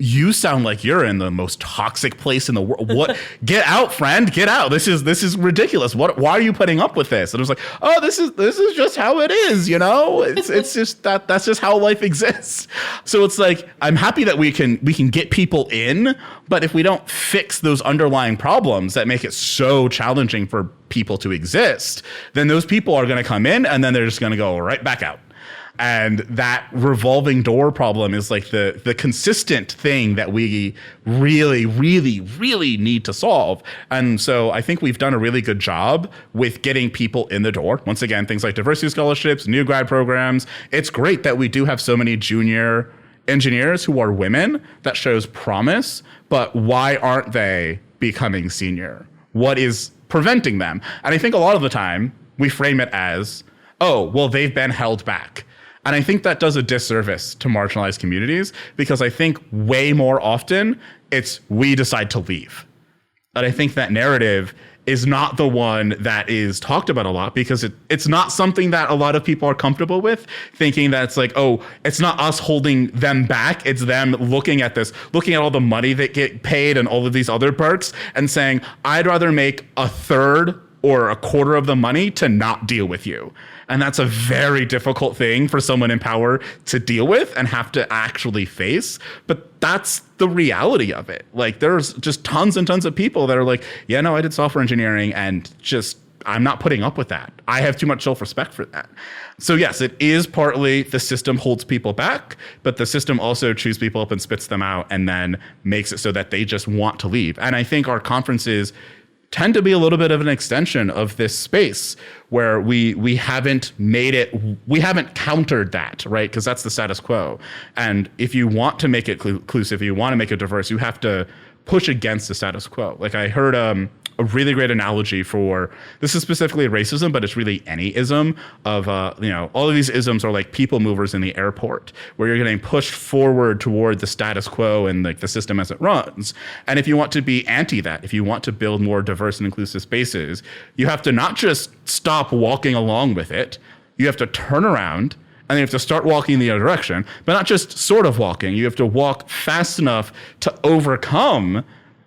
you sound like you're in the most toxic place in the world. What? Get out, friend. Get out. This is ridiculous. Why are you putting up with this? And I was like, oh, this is just how it is, It's just that's just how life exists. So it's like, I'm happy that we can get people in, but if we don't fix those underlying problems that make it so challenging for people to exist, then those people are going to come in and then they're just going to go right back out. And that revolving door problem is, like, the consistent thing that we really, really, really need to solve. And so I think we've done a really good job with getting people in the door. Once again, things like diversity scholarships, new grad programs. It's great that we do have so many junior engineers who are women. That shows promise. But why aren't they becoming senior? What is preventing them? And I think a lot of the time we frame it as, oh, well, they've been held back. And I think that does a disservice to marginalized communities, because I think way more often it's we decide to leave. And I think that narrative is not the one that is talked about a lot, because it's not something that a lot of people are comfortable with, thinking that it's like, oh, it's not us holding them back. It's them looking at all the money that get paid and all of these other perks and saying, I'd rather make a third or a quarter of the money to not deal with you. And that's a very difficult thing for someone in power to deal with and have to actually face. But that's the reality of it. Like, there's just tons and tons of people that are like, yeah, no, I did software engineering and just, I'm not putting up with that. I have too much self-respect for that. So yes, it is partly the system holds people back, but the system also chews people up and spits them out and then makes it so that they just want to leave. And I think our conferences tend to be a little bit of an extension of this space where we haven't countered that, right? Because that's the status quo. And if you want to make it inclusive, you want to make it diverse, you have to push against the status quo. Like, I heard a really great analogy for, this is specifically racism, but it's really any ism of, all of these isms are like people movers in the airport, where you're getting pushed forward toward the status quo and, like, the system as it runs. And if you want to be anti that, if you want to build more diverse and inclusive spaces, you have to not just stop walking along with it, you have to turn around and you have to start walking in the other direction, but not just sort of walking. You have to walk fast enough to overcome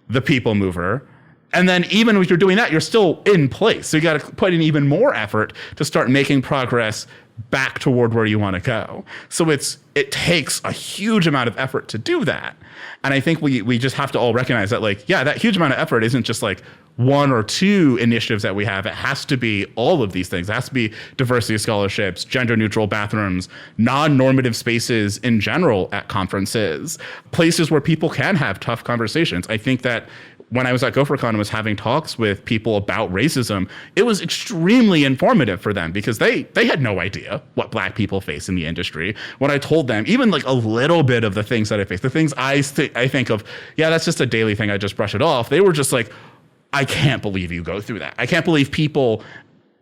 the people mover. And then even if you're doing that, you're still in place. So you got to put in even more effort to start making progress back toward where you want to go. So it takes a huge amount of effort to do that. And I think we just have to all recognize that, like, yeah, that huge amount of effort isn't just like one or two initiatives that we have. It has to be all of these things. It has to be diversity scholarships, gender neutral bathrooms, non-normative spaces in general at conferences, places where people can have tough conversations. I think that when I was at GopherCon and was having talks with people about racism, it was extremely informative for them because they had no idea what Black people face in the industry. When I told them even like a little bit of the things that I face, the things I think of, yeah, that's just a daily thing, I just brush it off. They were just like, I can't believe you go through that. I can't believe people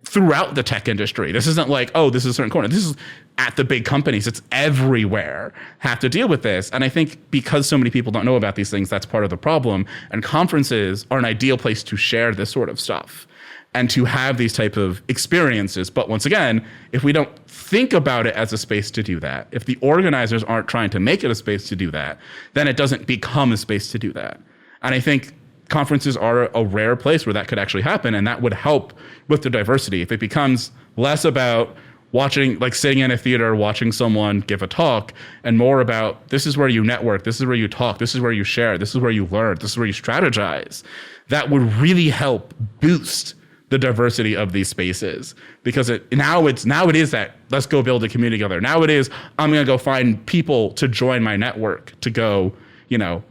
throughout the tech industry. This isn't like, oh, this is a certain corner. This is at the big companies. It's everywhere have to deal with this. And I think because so many people don't know about these things, that's part of the problem. And conferences are an ideal place to share this sort of stuff and to have these type of experiences. But once again, if we don't think about it as a space to do that, if the organizers aren't trying to make it a space to do that, then it doesn't become a space to do that. And I think conferences are a rare place where that could actually happen, and that would help with the diversity. If it becomes less about watching, like sitting in a theater, watching someone give a talk, and more about this is where you network, this is where you talk, this is where you share, this is where you learn, this is where you strategize, that would really help boost the diversity of these spaces. Because now it is that let's go build a community together. Now it is, I'm going to go find people to join my network, to go,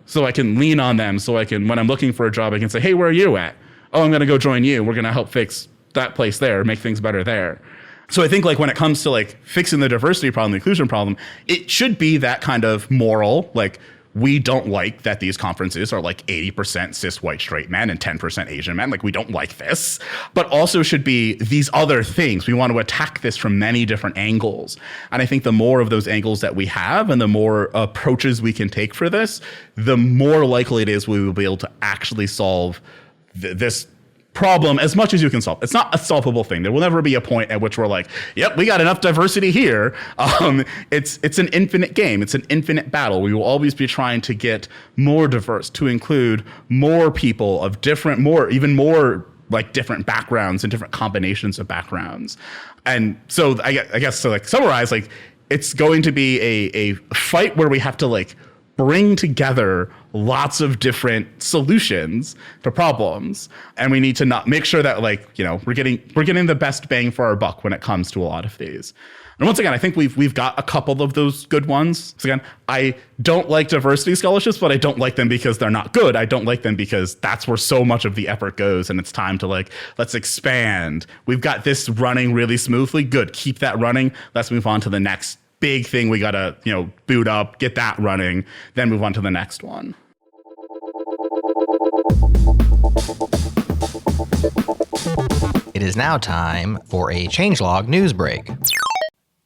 so I can lean on them, so I can, when I'm looking for a job, I can say, hey, where are you at? Oh, I'm going to go join you. We're going to help fix that place there, make things better there. So I think like when it comes to like fixing the diversity problem, the inclusion problem, it should be that kind of moral, like we don't like that these conferences are like 80% cis white straight men and 10% Asian men. Like we don't like this, but also should be these other things. We want to attack this from many different angles. And I think the more of those angles that we have and the more approaches we can take for this, the more likely it is we will be able to actually solve this problem as much as you can solve. It's not a solvable thing. There will never be a point at which we're like, yep, we got enough diversity here. It's an infinite game. It's an infinite battle. We will always be trying to get more diverse, to include more people of different, even more like different backgrounds and different combinations of backgrounds. And so I guess to like summarize, like it's going to be a fight where we have to like bring together lots of different solutions to problems, and we need to not make sure that like we're getting the best bang for our buck when it comes to a lot of these. And once again, I think we've got a couple of those good ones. So again, I don't like diversity scholarships, but I don't like them because they're not good. I don't like them because that's where so much of the effort goes, and it's time to like, let's expand. We've got this running really smoothly. Good, keep that running. Let's move on to the next big thing we gotta, boot up, get that running, then move on to the next one. It is now time for a changelog news break.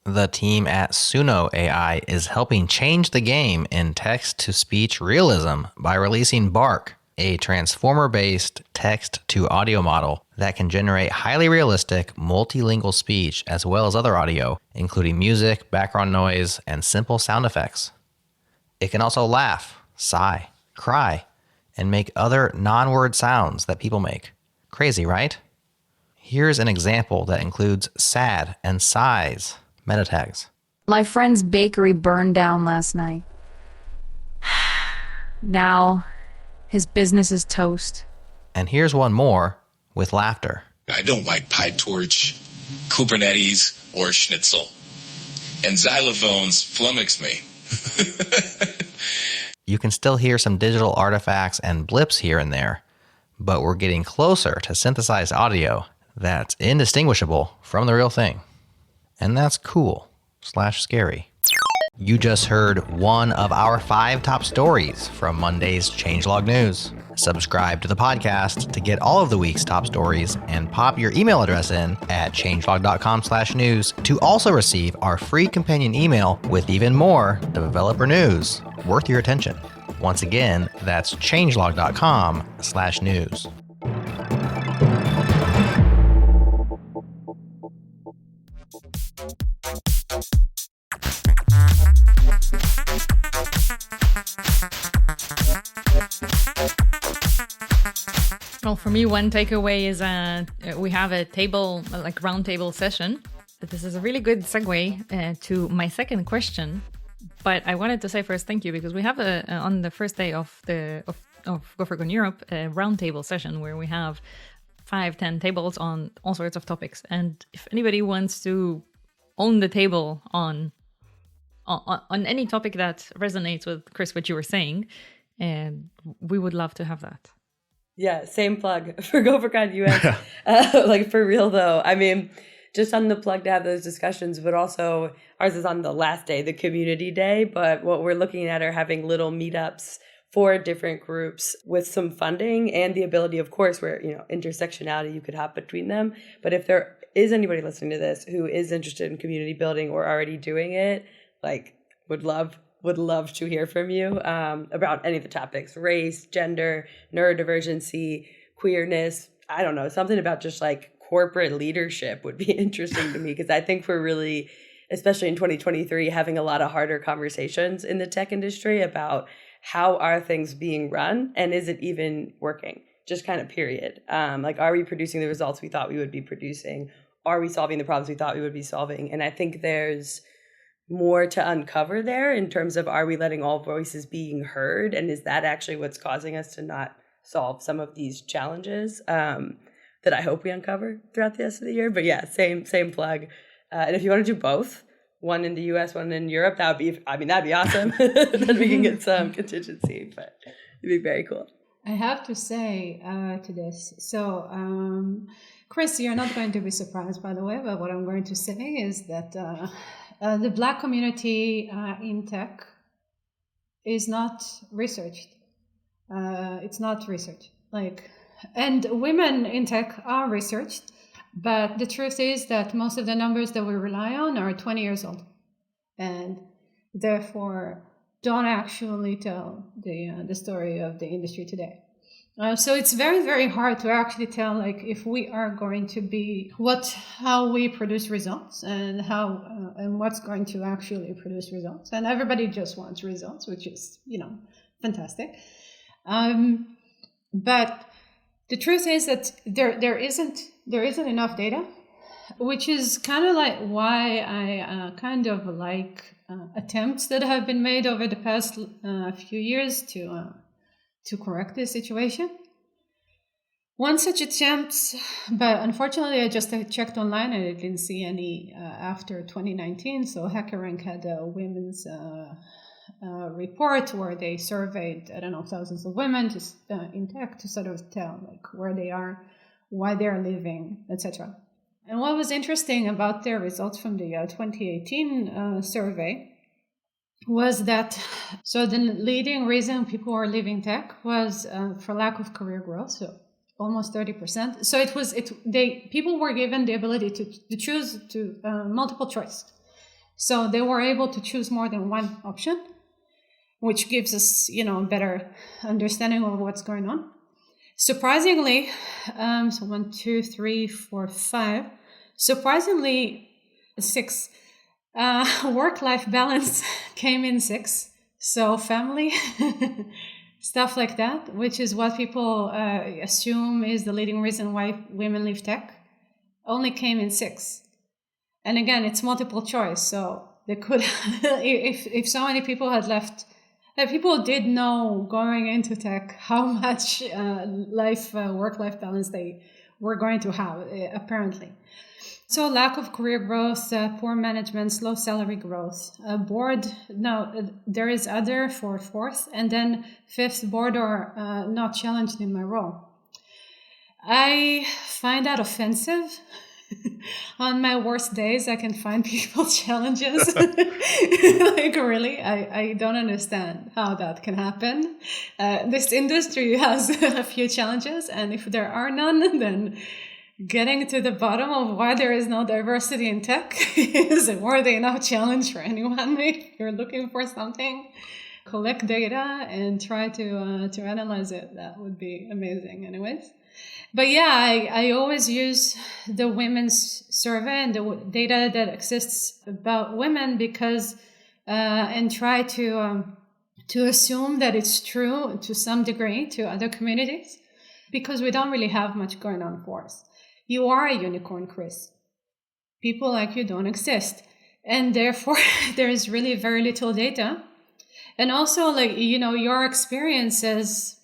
The team at Suno AI is helping change the game in text-to-speech realism by releasing Bark, a transformer-based text-to-audio model that can generate highly realistic multilingual speech as well as other audio, including music, background noise, and simple sound effects. It can also laugh, sigh, cry, and make other non-word sounds that people make. Crazy, right? Here's an example that includes sad and sighs meta tags. My friend's bakery burned down last night. Now his business is toast. And here's one more with laughter. I don't like PyTorch, Kubernetes, or Schnitzel. And xylophones flummox me. You can still hear some digital artifacts and blips here and there, but we're getting closer to synthesized audio that's indistinguishable from the real thing. And that's cool/scary. You just heard one of our 5 top stories from Monday's Changelog News. Subscribe to the podcast to get all of the week's top stories and pop your email address in at changelog.com/news to also receive our free companion email with even more developer news worth your attention. Once again, that's changelog.com/news. Well, for me, one takeaway is we have a table, like roundtable session. This is a really good segue to my second question. But I wanted to say first, thank you, because we have on the first day of of GopherCon Europe, a roundtable session where we have 5-10 tables on all sorts of topics. And if anybody wants to own the table on any topic that resonates with Chris, what you were saying, we would love to have that. Yeah, same plug for GopherCon US. Like for real though. I mean, just on the plug to have those discussions, but also ours is on the last day, the community day. But what we're looking at are having little meetups for different groups with some funding and the ability, of course, where, intersectionality, you could hop between them. But if there is anybody listening to this who is interested in community building or already doing it, like would love to hear from you about any of the topics: race, gender, neurodivergency, queerness. I don't know, something about just like corporate leadership would be interesting to me, because I think we're really, especially in 2023, having a lot of harder conversations in the tech industry about how are things being run and is it even working? Just kind of period. Like, are we producing the results we thought we would be producing? Are we solving the problems we thought we would be solving? And I think there's more to uncover there in terms of, are we letting all voices being heard? And is that actually what's causing us to not solve some of these challenges that I hope we uncover throughout the rest of the year? But yeah, same plug. And if you want to do both, one in the US, one in Europe, that'd be awesome. Then we can get some contingency, but it'd be very cool. I have to say to this, so Chris, you're not going to be surprised, by the way, but what I'm going to say is that the Black community in tech is not researched. It's not researched. And women in tech are researched, but the truth is that most of the numbers that we rely on are 20 years old, and therefore don't actually tell the story of the industry today. So it's very, very hard to actually tell, if we are going to be how we produce results and how and what's going to actually produce results. And everybody just wants results, which is fantastic. But the truth is that there isn't enough data, which is kind of like why I kind of like attempts that have been made over the past few years to correct this situation. One such attempt, but unfortunately I just checked online and I didn't see any after 2019. So HackerRank had a women's report where they surveyed, thousands of women just in tech to sort of tell where they are, why they're leaving, etc. And what was interesting about their results from the 2018 survey was that, so the leading reason people were leaving tech was for lack of career growth, so almost 30%. So people were given the ability to choose multiple choice. So they were able to choose more than one option, which gives us, a better understanding of what's going on. Surprisingly, so 1, 2, 3, 4, 5. Surprisingly, 6. Work-life balance came in 6. So family, stuff like that, which is what people assume is the leading reason why women leave tech, only came in 6. And again, it's multiple choice. So they could, if so many people had left, people did know going into tech how much work-life balance they were going to have, apparently. So lack of career growth, poor management, slow salary growth, bored. No, there is other for 4th, and then 5th, bored or not challenged in my role. I find that offensive. On my worst days, I can find people challenges. Really, I don't understand how that can happen. This industry has a few challenges, and if there are none, then getting to the bottom of why there is no diversity in tech is a worthy enough challenge for anyone. If you're looking for something, collect data and try to analyze it. That would be amazing anyways. But yeah, I always use the women's survey and the data that exists about women because and try to assume that it's true to some degree to other communities, because we don't really have much going on for us. You are a unicorn, Chris. People like you don't exist. And therefore, there is really very little data. And also, your experiences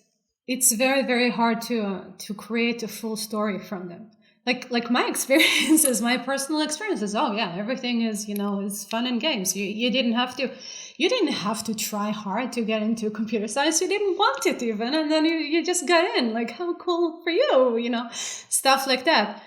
it's very, very hard to create a full story from them. Like my experiences, my personal experiences. Oh yeah, everything is, is fun and games. You didn't have to try hard to get into computer science. You didn't want it even, and then you just got in. Like, how cool for you, stuff like that.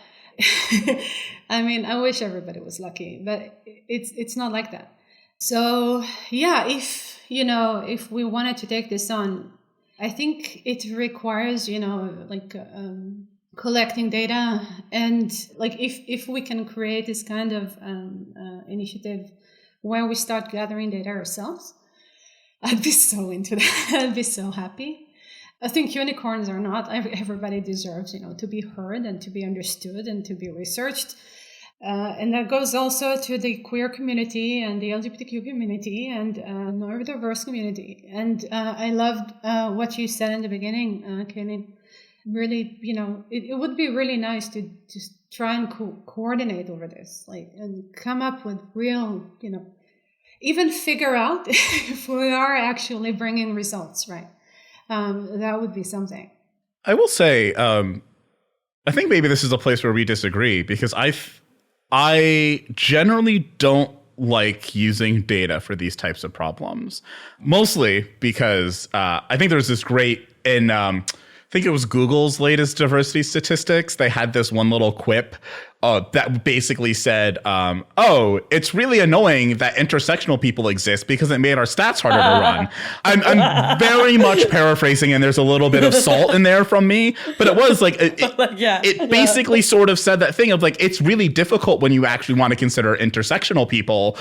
I mean, I wish everybody was lucky, but it's not like that. So yeah, if we wanted to take this on, I think it requires, collecting data, and like if we can create this kind of initiative where we start gathering data ourselves, I'd be so into that. I'd be so happy. I think unicorns are not. Everybody deserves, to be heard and to be understood and to be researched. And that goes also to the queer community and the LGBTQ community and neurodiverse community. And I loved what you said in the beginning, Kaylin. Really, it would be really nice to just try and coordinate over this, and come up with real, even figure out if we are actually bringing results, right? That would be something. I will say, I think maybe this is a place where we disagree, because I generally don't like using data for these types of problems, mostly because I think there's this great I think it was Google's latest diversity statistics. They had this one little quip that basically said, it's really annoying that intersectional people exist because it made our stats harder to run. I'm very much paraphrasing, and there's a little bit of salt in there from me, but it was like, it basically sort of said that thing of like, it's really difficult when you actually want to consider intersectional people.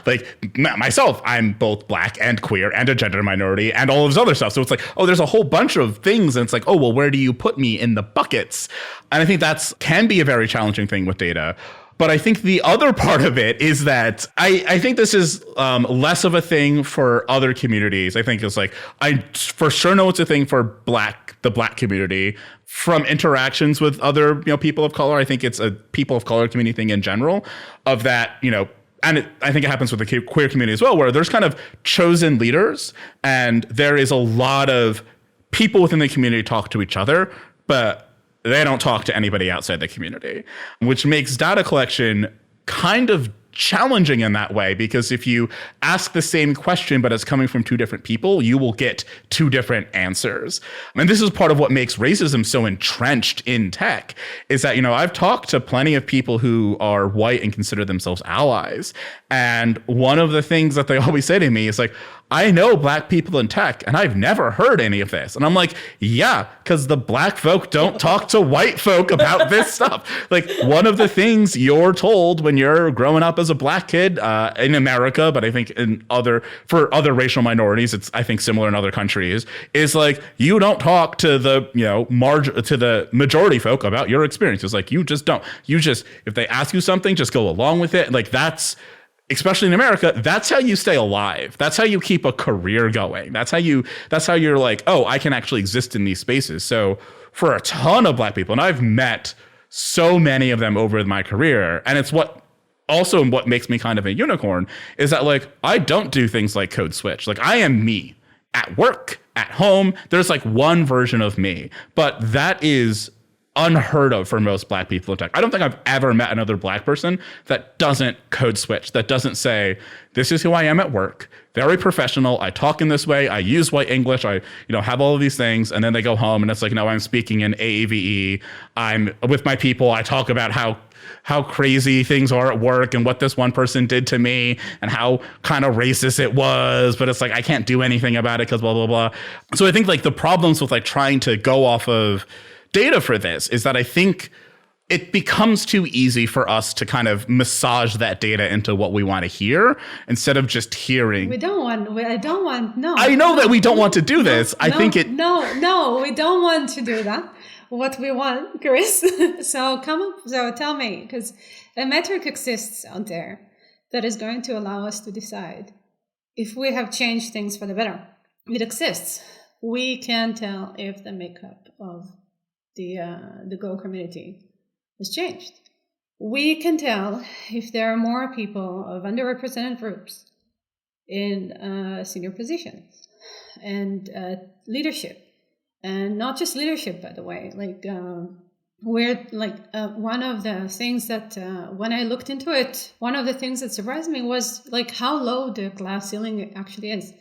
Like myself, I'm both Black and queer and a gender minority and all of this other stuff. So it's like, there's a whole bunch of things, and it's like, well, where do you put me in the buckets? And I think that's can be a very challenging thing with data. But I think the other part of it is that I think this is less of a thing for other communities. I think it's like, I for sure know it's a thing for the Black community. From interactions with other people of color, I think it's a people of color community thing in general, of that, and I think it happens with the queer community as well, where there's kind of chosen leaders, and there is a lot of people within the community talk to each other, but they don't talk to anybody outside the community, which makes data collection kind of challenging in that way, because if you ask the same question but it's coming from two different people, you will get two different answers. And this is part of what makes racism so entrenched in tech, is that, I've talked to plenty of people who are white and consider themselves allies. And one of the things that they always say to me is like, I know Black people in tech, and I've never heard any of this. And I'm like, yeah, because the Black folk don't talk to white folk about this stuff. Like, one of the things you're told when you're growing up as a Black kid in America, but I think for other racial minorities, it's, I think, similar in other countries, is like, you don't talk to the, to the majority folk about your experiences. Like, you just don't. If they ask you something, just go along with it. Like, especially in America, that's how you stay alive. That's how you keep a career going. That's how you're like, I can actually exist in these spaces. So for a ton of Black people, and I've met so many of them over my career, and it's what makes me kind of a unicorn, is that like, I don't do things like code switch. Like, I am me at work, at home. There's like one version of me, but that is unheard of for most Black people in tech. I don't think I've ever met another Black person that doesn't code switch, that doesn't say, this is who I am at work, very professional, I talk in this way, I use white English, I have all of these things, and then they go home and it's like, no, I'm speaking in AAVE, I'm with my people, I talk about how crazy things are at work and what this one person did to me and how kind of racist it was, but it's like, I can't do anything about it because blah, blah, blah. So I think like the problems with like trying to go off of data for this is that I think it becomes too easy for us to kind of massage that data into what we want to hear instead of just hearing. I don't want, no. I know that we don't want to do this. No, no, we don't want to do that. What we want, Chris. So tell me, because a metric exists out there that is going to allow us to decide if we have changed things for the better. It exists. We can tell if the makeup of the Go community has changed. We can tell if there are more people of underrepresented groups in senior positions and leadership And not just leadership, by the way. One of the things that when I looked into it, one of the things that surprised me was like how low the glass ceiling actually is.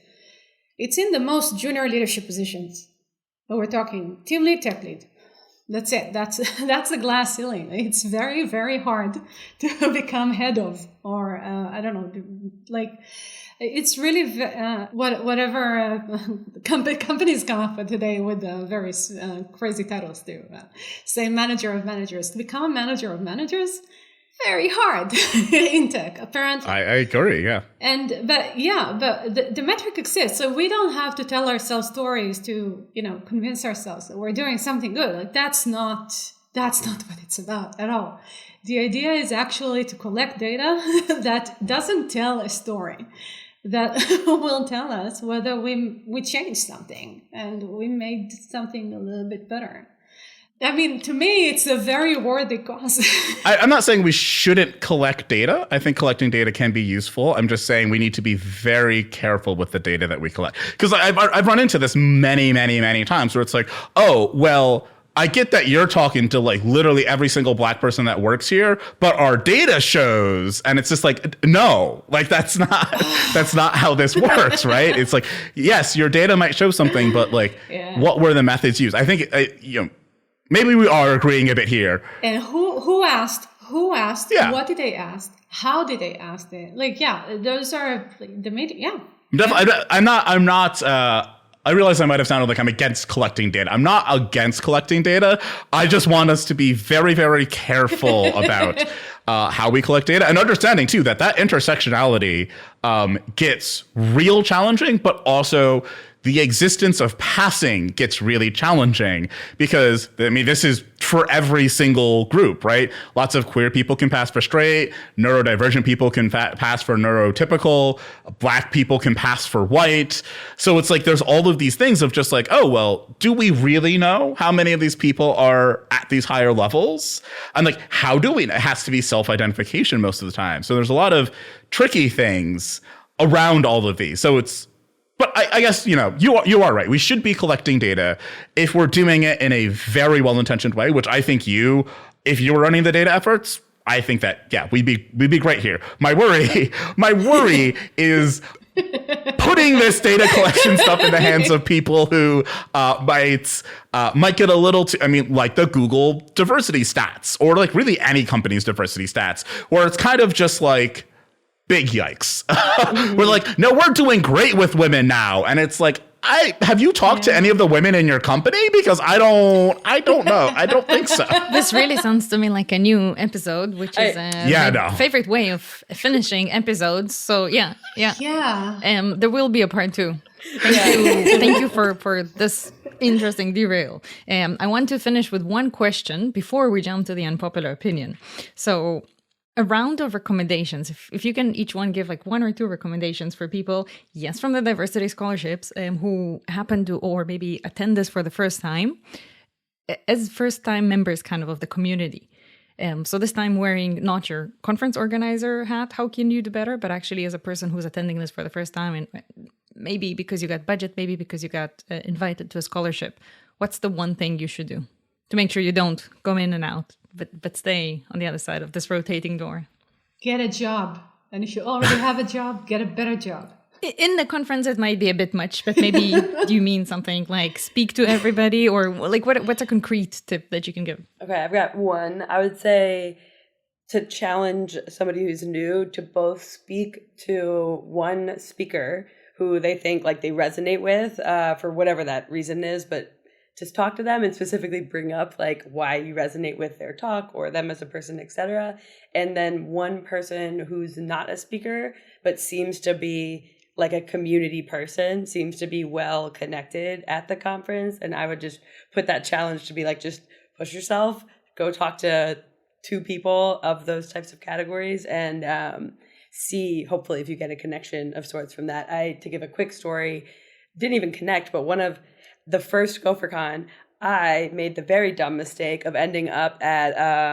It's in the most junior leadership positions. But we're talking team lead, tech lead. That's it. That's the glass ceiling. It's very, very hard to become head of, or I don't know, like it's really whatever companies come up with today with very crazy titles too. Say manager of managers. To become a manager of managers, very hard in tech, apparently. I agree, yeah. But the metric exists, so we don't have to tell ourselves stories to, convince ourselves that we're doing something good. Like that's not what it's about at all. The idea is actually to collect data that doesn't tell a story, that will tell us whether we changed something and we made something a little bit better. I mean, to me, it's a very worthy cause. I'm not saying we shouldn't collect data. I think collecting data can be useful. I'm just saying we need to be very careful with the data that we collect. Because I've run into this many, many, many times where it's like, oh, well, I get that you're talking to like literally every single Black person that works here, but our data shows, and it's just like, no, like that's not how this works, right? It's like, yes, your data might show something, but like, what were the methods used? I think, maybe we are agreeing a bit here. And who asked? Yeah. What did they ask? How did they ask it? Like, those are the media. Yeah. I'm not. I realize I might have sounded like I'm against collecting data. I'm not against collecting data. I just want us to be very, very careful about how we collect data, and understanding too that intersectionality gets real challenging, but also the existence of passing gets really challenging because, I mean, this is for every single group, right? Lots of queer people can pass for straight, neurodivergent people can pass for neurotypical, Black people can pass for white. So it's like there's all of these things of just like, oh, well, do we really know how many of these people are at these higher levels? And like, how do we? It has to be self-identification most of the time. So there's a lot of tricky things around all of these. So it's, but I guess, you are right. We should be collecting data if we're doing it in a very well-intentioned way, which I think if you were running the data efforts, I think that, yeah, we'd be great here. My worry is putting this data collection stuff in the hands of people who might get a little too, I mean, like the Google diversity stats, or like really any company's diversity stats, where it's kind of just like, big yikes. We're like, no, we're doing great with women now. And it's like, have you talked to any of the women in your company? Because I don't know. I don't think so. This really sounds to me like a new episode, which is my favorite way of finishing episodes. So yeah. There will be a part 2. Thank you for this interesting derail. I want to finish with one question before we jump to the unpopular opinion. So, a round of recommendations. If you can each one give like 1 or 2 recommendations for people, yes, from the diversity scholarships who happen to or maybe attend this for the first time, as first-time members kind of the community. So this time wearing not your conference organizer hat, how can you do better, but actually as a person who's attending this for the first time, and maybe because you got budget, maybe because you got invited to a scholarship, what's the one thing you should do to make sure you don't go in and out, but stay on the other side of this rotating door? Get a job. And if you already have a job, get a better job. In the conference, it might be a bit much, but maybe do you mean something like speak to everybody, or like what's a concrete tip that you can give? Okay, I've got one. I would say to challenge somebody who's new to both speak to one speaker who they think like they resonate with for whatever that reason is, but just talk to them and specifically bring up like why you resonate with their talk or them as a person, etc. And then one person who's not a speaker, but seems to be like a community person, seems to be well connected at the conference. And I would just put that challenge to be like, just push yourself, go talk to 2 people of those types of categories and see, hopefully, if you get a connection of sorts from that. To give a quick story, didn't even connect, but one of the first GopherCon, I made the very dumb mistake of ending up at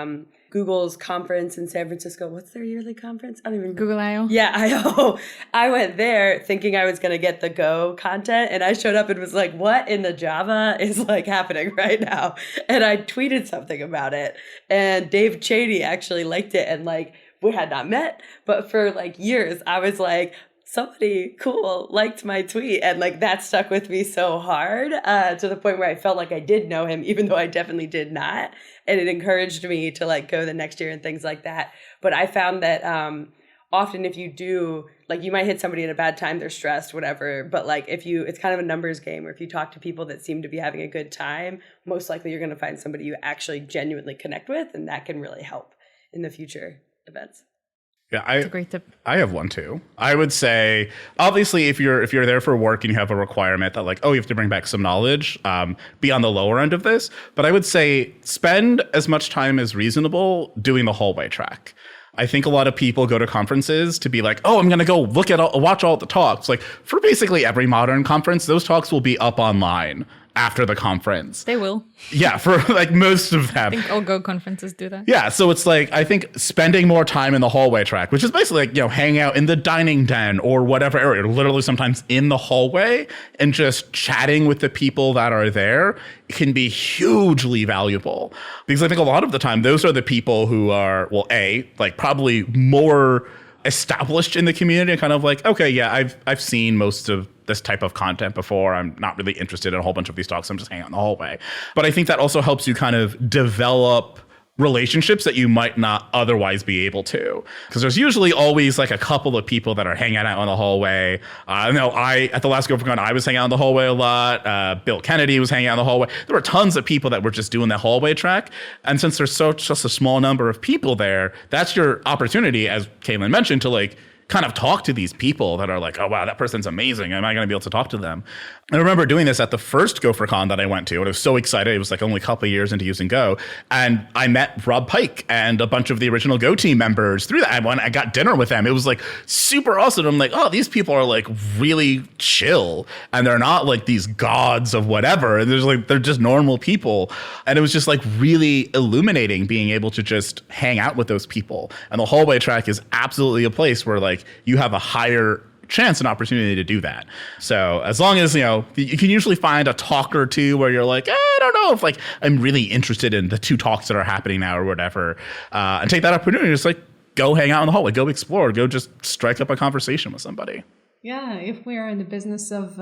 Google's conference in San Francisco. What's their yearly conference? I don't even Google I/O. Yeah, I.O. I went there thinking I was going to get the Go content, and I showed up and was like, what in the Java is like happening right now? And I tweeted something about it, and Dave Cheney actually liked it, and like we had not met, but for like years I was like, somebody cool liked my tweet, and like that stuck with me so hard to the point where I felt like I did know him, even though I definitely did not. And it encouraged me to like go the next year and things like that. But I found that often if you do, like you might hit somebody at a bad time, they're stressed, whatever. But like it's kind of a numbers game, or if you talk to people that seem to be having a good time, most likely you're going to find somebody you actually genuinely connect with, and that can really help in the future events. Yeah, That's a great tip. I have one too. I would say, obviously, if you're there for work and you have a requirement that like, oh, you have to bring back some knowledge, be on the lower end of this. But I would say spend as much time as reasonable doing the hallway track. I think a lot of people go to conferences to be like, oh, I'm going to go watch all the talks. Like for basically every modern conference, those talks will be up online after the conference. They will. Yeah, for like most of them. I think all Go conferences do that. Yeah, so it's like, I think spending more time in the hallway track, which is basically like, hang out in the dining den or whatever area, literally sometimes in the hallway, and just chatting with the people that are there can be hugely valuable. Because I think a lot of the time, those are the people who are, well, like probably more established in the community and kind of like, okay, yeah, I've seen most of this type of content before. I'm not really interested in a whole bunch of these talks. I'm just hanging out in the hallway. But I think that also helps you kind of develop relationships that you might not otherwise be able to. Because there's usually always like a couple of people that are hanging out in the hallway. At the last GopherCon, I was hanging out in the hallway a lot. Bill Kennedy was hanging out in the hallway. There were tons of people that were just doing the hallway track. And since there's just a small number of people there, that's your opportunity, as Caitlin mentioned, to like kind of talk to these people that are like, oh, wow, that person's amazing. Am I going to be able to talk to them? I remember doing this at the first GopherCon that I went to, and I was so excited. It was like only a couple of years into using Go. And I met Rob Pike and a bunch of the original Go team members through that. I got dinner with them. It was like super awesome. I'm like, oh, these people are like really chill. And they're not like these gods of whatever. And they're just normal people. And it was just like really illuminating being able to just hang out with those people. And the hallway track is absolutely a place where like you have a higher chance and opportunity to do that. So as long as, you can usually find a talk or two where you're like, I don't know if like I'm really interested in the two talks that are happening now or whatever, and take that opportunity to just like go hang out in the hallway, go explore, go just strike up a conversation with somebody. Yeah, if we are in the business of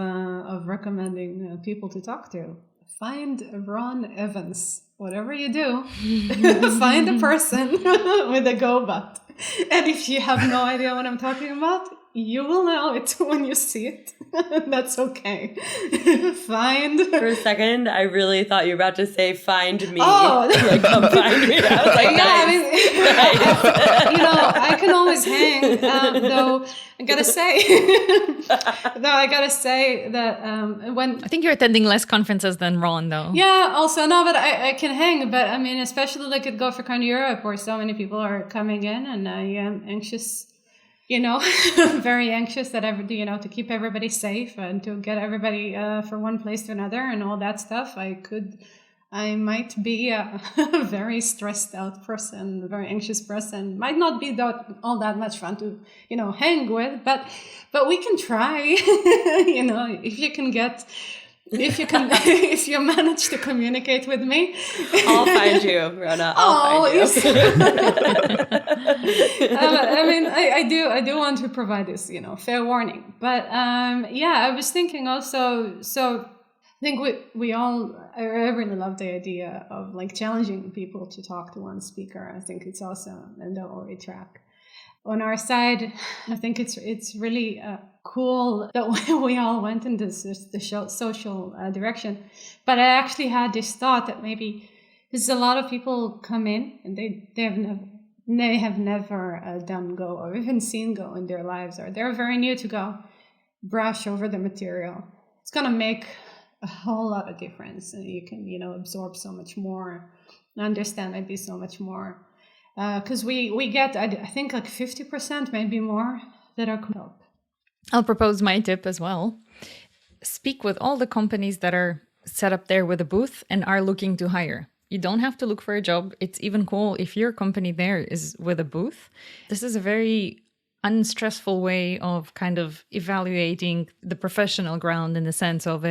recommending people to talk to, find Ron Evans. Whatever you do, find a person with a Go bot. And if you have no idea what I'm talking about, you will know it when you see it. That's okay. Find. For a second, I really thought you were about to say, find me. Oh, like, come find me. I was like, yeah, nice. I mean, I can always hang, though I gotta say that when... I think you're attending less conferences than Ron, though. Yeah, also, no, but I can hang. But I mean, especially like at GopherCon Europe, where so many people are coming in, and I am anxious, very anxious that to keep everybody safe and to get everybody from one place to another and all that stuff. I might be a very stressed out person, a very anxious person. Might not be all that much fun to, hang with, but we can try. If you manage to communicate with me, I'll find you, Ronna. I'll find you. I do want to provide this, fair warning. But I was thinking also. So I think I really love the idea of like challenging people to talk to one speaker. I think it's awesome, and the OA track. On our side, I think it's really cool that we all went in the social direction. But I actually had this thought that maybe because a lot of people come in and they have never done Go or even seen Go in their lives, or they're very new to Go. Brush over the material. It's gonna make a whole lot of difference, and you can absorb so much more, understand maybe so much more. Because we get, I think, like 50%, maybe more, that are help. I'll propose my tip as well. Speak with all the companies that are set up there with a booth and are looking to hire. You don't have to look for a job. It's even cool if your company there is with a booth. This is a very unstressful way of kind of evaluating the professional ground in the sense of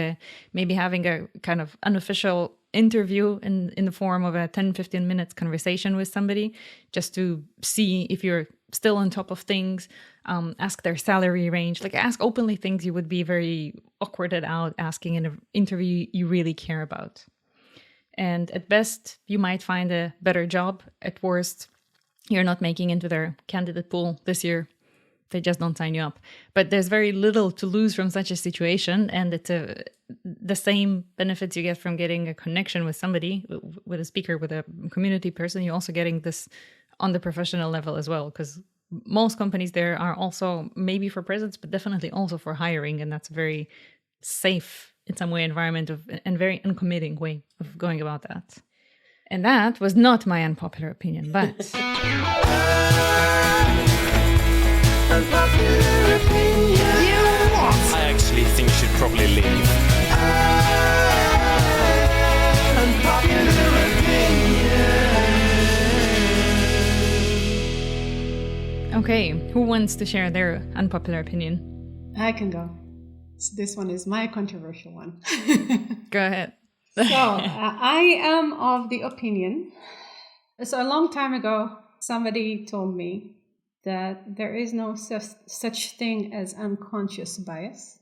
maybe having a kind of unofficial interview in the form of a 10-15 minutes conversation with somebody just to see if you're still on top of things, ask their salary range, like ask openly things you would be very awkwarded out asking in an interview you really care about. And at best, you might find a better job. At worst, you're not making into their candidate pool this year. They just don't sign you up. But there's very little to lose from such a situation. And it's the same benefits you get from getting a connection with somebody, with a speaker, with a community person. You're also getting this on the professional level as well, because most companies there are also maybe for presence, but definitely also for hiring. And that's a very safe, in some way, environment and very uncommitting way of going about that. And that was not my unpopular opinion, but... I actually think you should probably leave. Okay, who wants to share their unpopular opinion? I can go. So this one is my controversial one. Go ahead. So I am of the opinion. So a long time ago, somebody told me that there is no such thing as unconscious bias.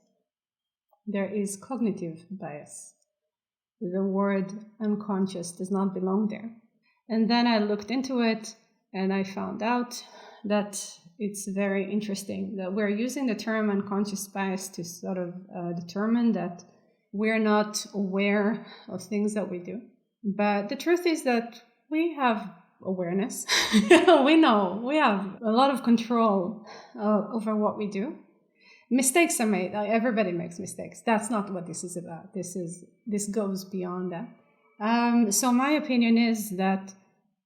There is cognitive bias. The word unconscious does not belong there. And then I looked into it and I found out that it's very interesting that we're using the term unconscious bias to sort of determine that we're not aware of things that we do. But the truth is that we have awareness. We know we have a lot of control over what we do. Mistakes are made. Everybody makes mistakes. That's not what this is about. This goes beyond that. So my opinion is that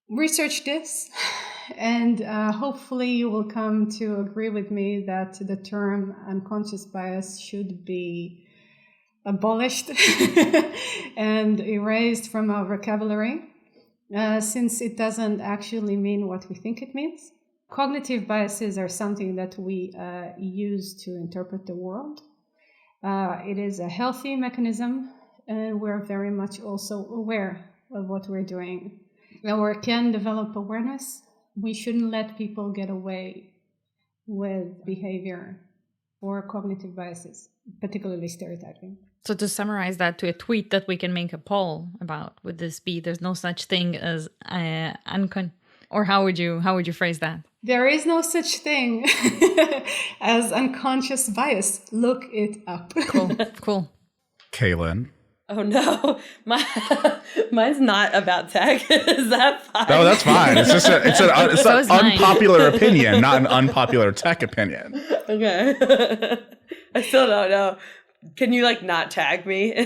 research this, and hopefully you will come to agree with me that the term unconscious bias should be abolished and erased from our vocabulary. Since it doesn't actually mean what we think it means. Cognitive biases are something that we use to interpret the world. It is a healthy mechanism, and we're very much also aware of what we're doing. Or can develop awareness. We shouldn't let people get away with behavior or cognitive biases, particularly stereotyping. So to summarize that to a tweet that we can make a poll about, would this be there's no such thing as or how would you phrase that? There is no such thing as unconscious bias. Look it up. Cool. Kaylin. Oh no, mine's not about tech. Is that fine? No, that's fine. It's just it's an So is mine. unpopular opinion, not an unpopular tech opinion. Okay. I still don't know. Can you not tag me? I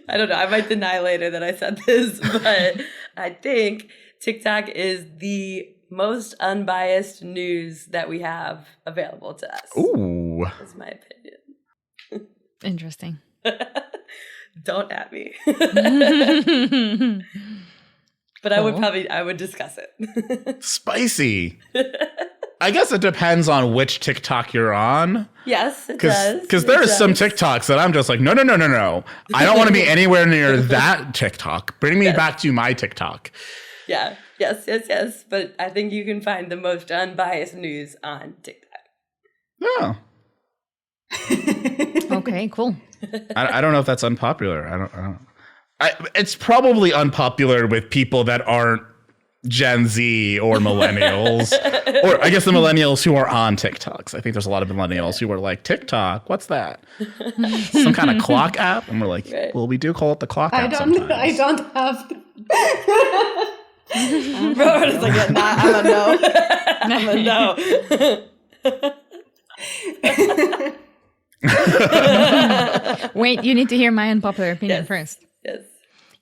don't know. I might deny later that I said this, but I think TikTok is the most unbiased news that we have available to us. Ooh. That's my opinion. Interesting. Don't at me. But I would discuss it. Spicy. I guess it depends on which TikTok you're on. Yes, it does. Because there are some TikToks that I'm just like, no. I don't want to be anywhere near that TikTok. Bring me back to my TikTok. Yeah. Yes. But I think you can find the most unbiased news on TikTok. Oh. Okay, cool. I don't know if that's unpopular. I don't. It's probably unpopular with people that aren't Gen Z or millennials, or I guess the millennials who are on TikToks. I think there's a lot of millennials who are like, TikTok, what's that? Some kind of clock app? And we're like, right. Well, we do call it the clock app sometimes. I don't have to. Rona's like, I'm a no. Wait, you need to hear my unpopular opinion first. Yes.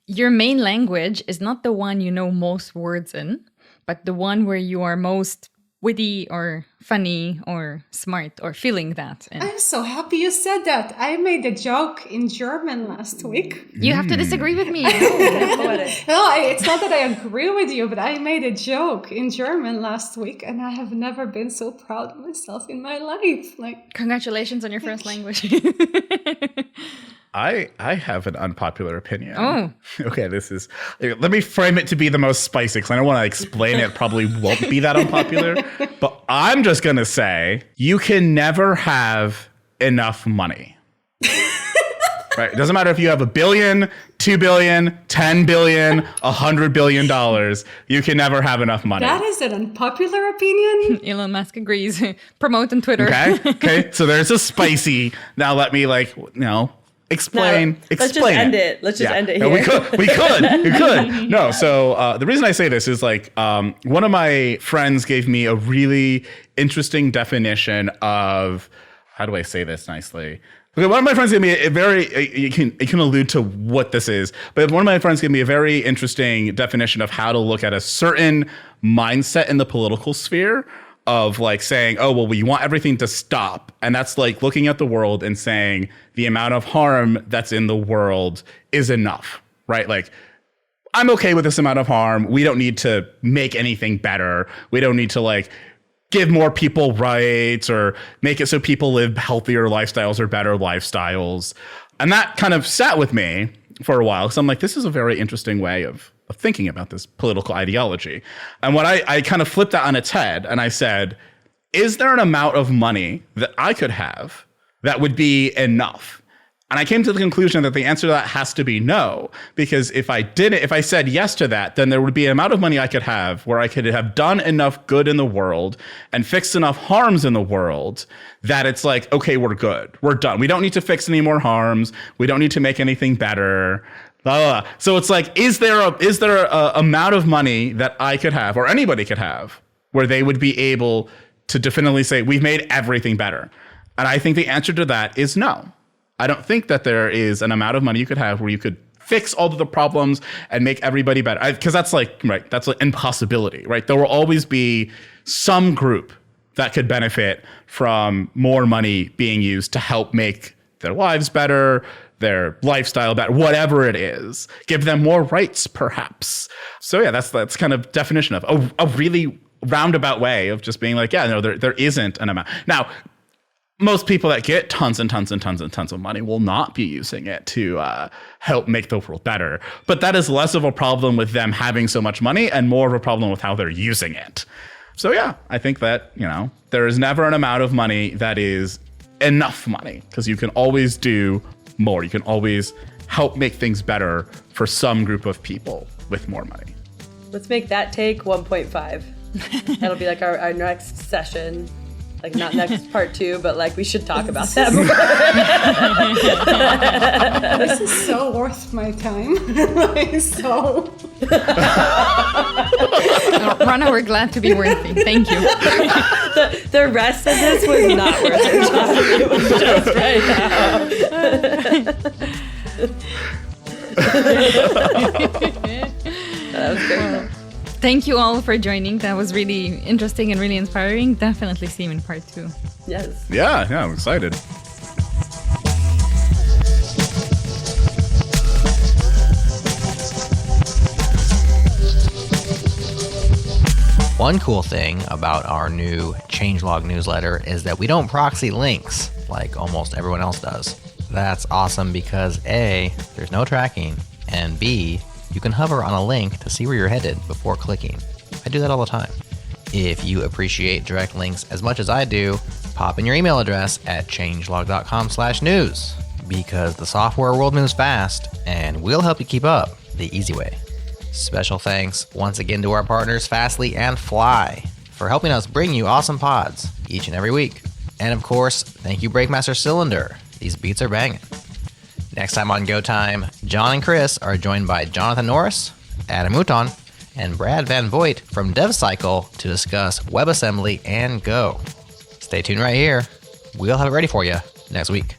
Your main language is not the one you know most words in, but the one where you are most witty or funny or smart or feeling that. And I'm so happy you said that. I made a joke in German last week. you have to disagree with me. No. It's not that I agree with you, but I made a joke in German last week, and I have never been so proud of myself in my life. Like, Congratulations on your first language. I have an unpopular opinion. Oh. Okay, let me frame it to be the most spicy, because I don't want to explain it. It probably won't be that unpopular. But I'm just going to say, you can never have enough money. Right? It doesn't matter if you have $1 billion, $2 billion, $10 billion, $100 billion. You can never have enough money. that is an unpopular opinion. Elon Musk agrees. Promote on Twitter. Okay. So there's a spicy. Now let me explain. Let's just end it. Let's just end it here. No, we could. No. So the reason I say this is one of my friends gave me a really interesting definition of, how do I say this nicely? Okay, one of my friends gave me a very, it can allude to what this is, but one of my friends gave me a very interesting definition of how to look at a certain mindset in the political sphere of saying, oh, well, you want everything to stop. And that's looking at the world and saying the amount of harm that's in the world is enough, right? I'm okay with this amount of harm. We don't need to make anything better. We don't need to give more people rights or make it so people live healthier lifestyles or better lifestyles. And that kind of sat with me for a while, because I'm this is a very interesting way of thinking about this political ideology. And when I kind of flipped that on its head and I said, is there an amount of money that I could have that would be enough? And I came to the conclusion that the answer to that has to be no, because if I said yes to that, then there would be an amount of money I could have where I could have done enough good in the world and fixed enough harms in the world that it's okay, we're good. We're done. We don't need to fix any more harms. We don't need to make anything better. Blah, blah. So it's is there a amount of money that I could have or anybody could have where they would be able to definitively say, we've made everything better? And I think the answer to that is no. I don't think that there is an amount of money you could have where you could fix all of the problems and make everybody better. Because that's that's an impossibility, right? There will always be some group that could benefit from more money being used to help make their lives better, their lifestyle better, whatever it is. Give them more rights, perhaps. So yeah, that's kind of definition of a really roundabout way of just being there isn't an amount. Now, most people that get tons and tons and tons and tons of money will not be using it to help make the world better. But that is less of a problem with them having so much money and more of a problem with how they're using it. So yeah, I think that, there is never an amount of money that is enough money, because you can always do more. You can always help make things better for some group of people with more money. Let's make that take 1.5. That'll be our next session. Not next part 2, but we should talk about that more. This is so worth my time. So. Ronna, we're glad to be worthy. Thank you. The rest of this was not worth your time. It was just right now. That was great. Thank you all for joining. That was really interesting and really inspiring. Definitely see you in part 2. Yes. Yeah, I'm excited. One cool thing about our new changelog newsletter is that we don't proxy links like almost everyone else does. That's awesome because A, there's no tracking, and B, you can hover on a link to see where you're headed before clicking. I do that all the time. If you appreciate direct links as much as I do, pop in your email address at changelog.com/news, because the software world moves fast and we'll help you keep up the easy way. Special thanks once again to our partners Fastly and Fly for helping us bring you awesome pods each and every week. And of course, thank you Breakmaster Cylinder. These beats are banging. Next time on Go Time, John and Chris are joined by Jonathan Norris, Adam Mouton, and Brad Van Voigt from DevCycle to discuss WebAssembly and Go. Stay tuned right here. We'll have it ready for you next week.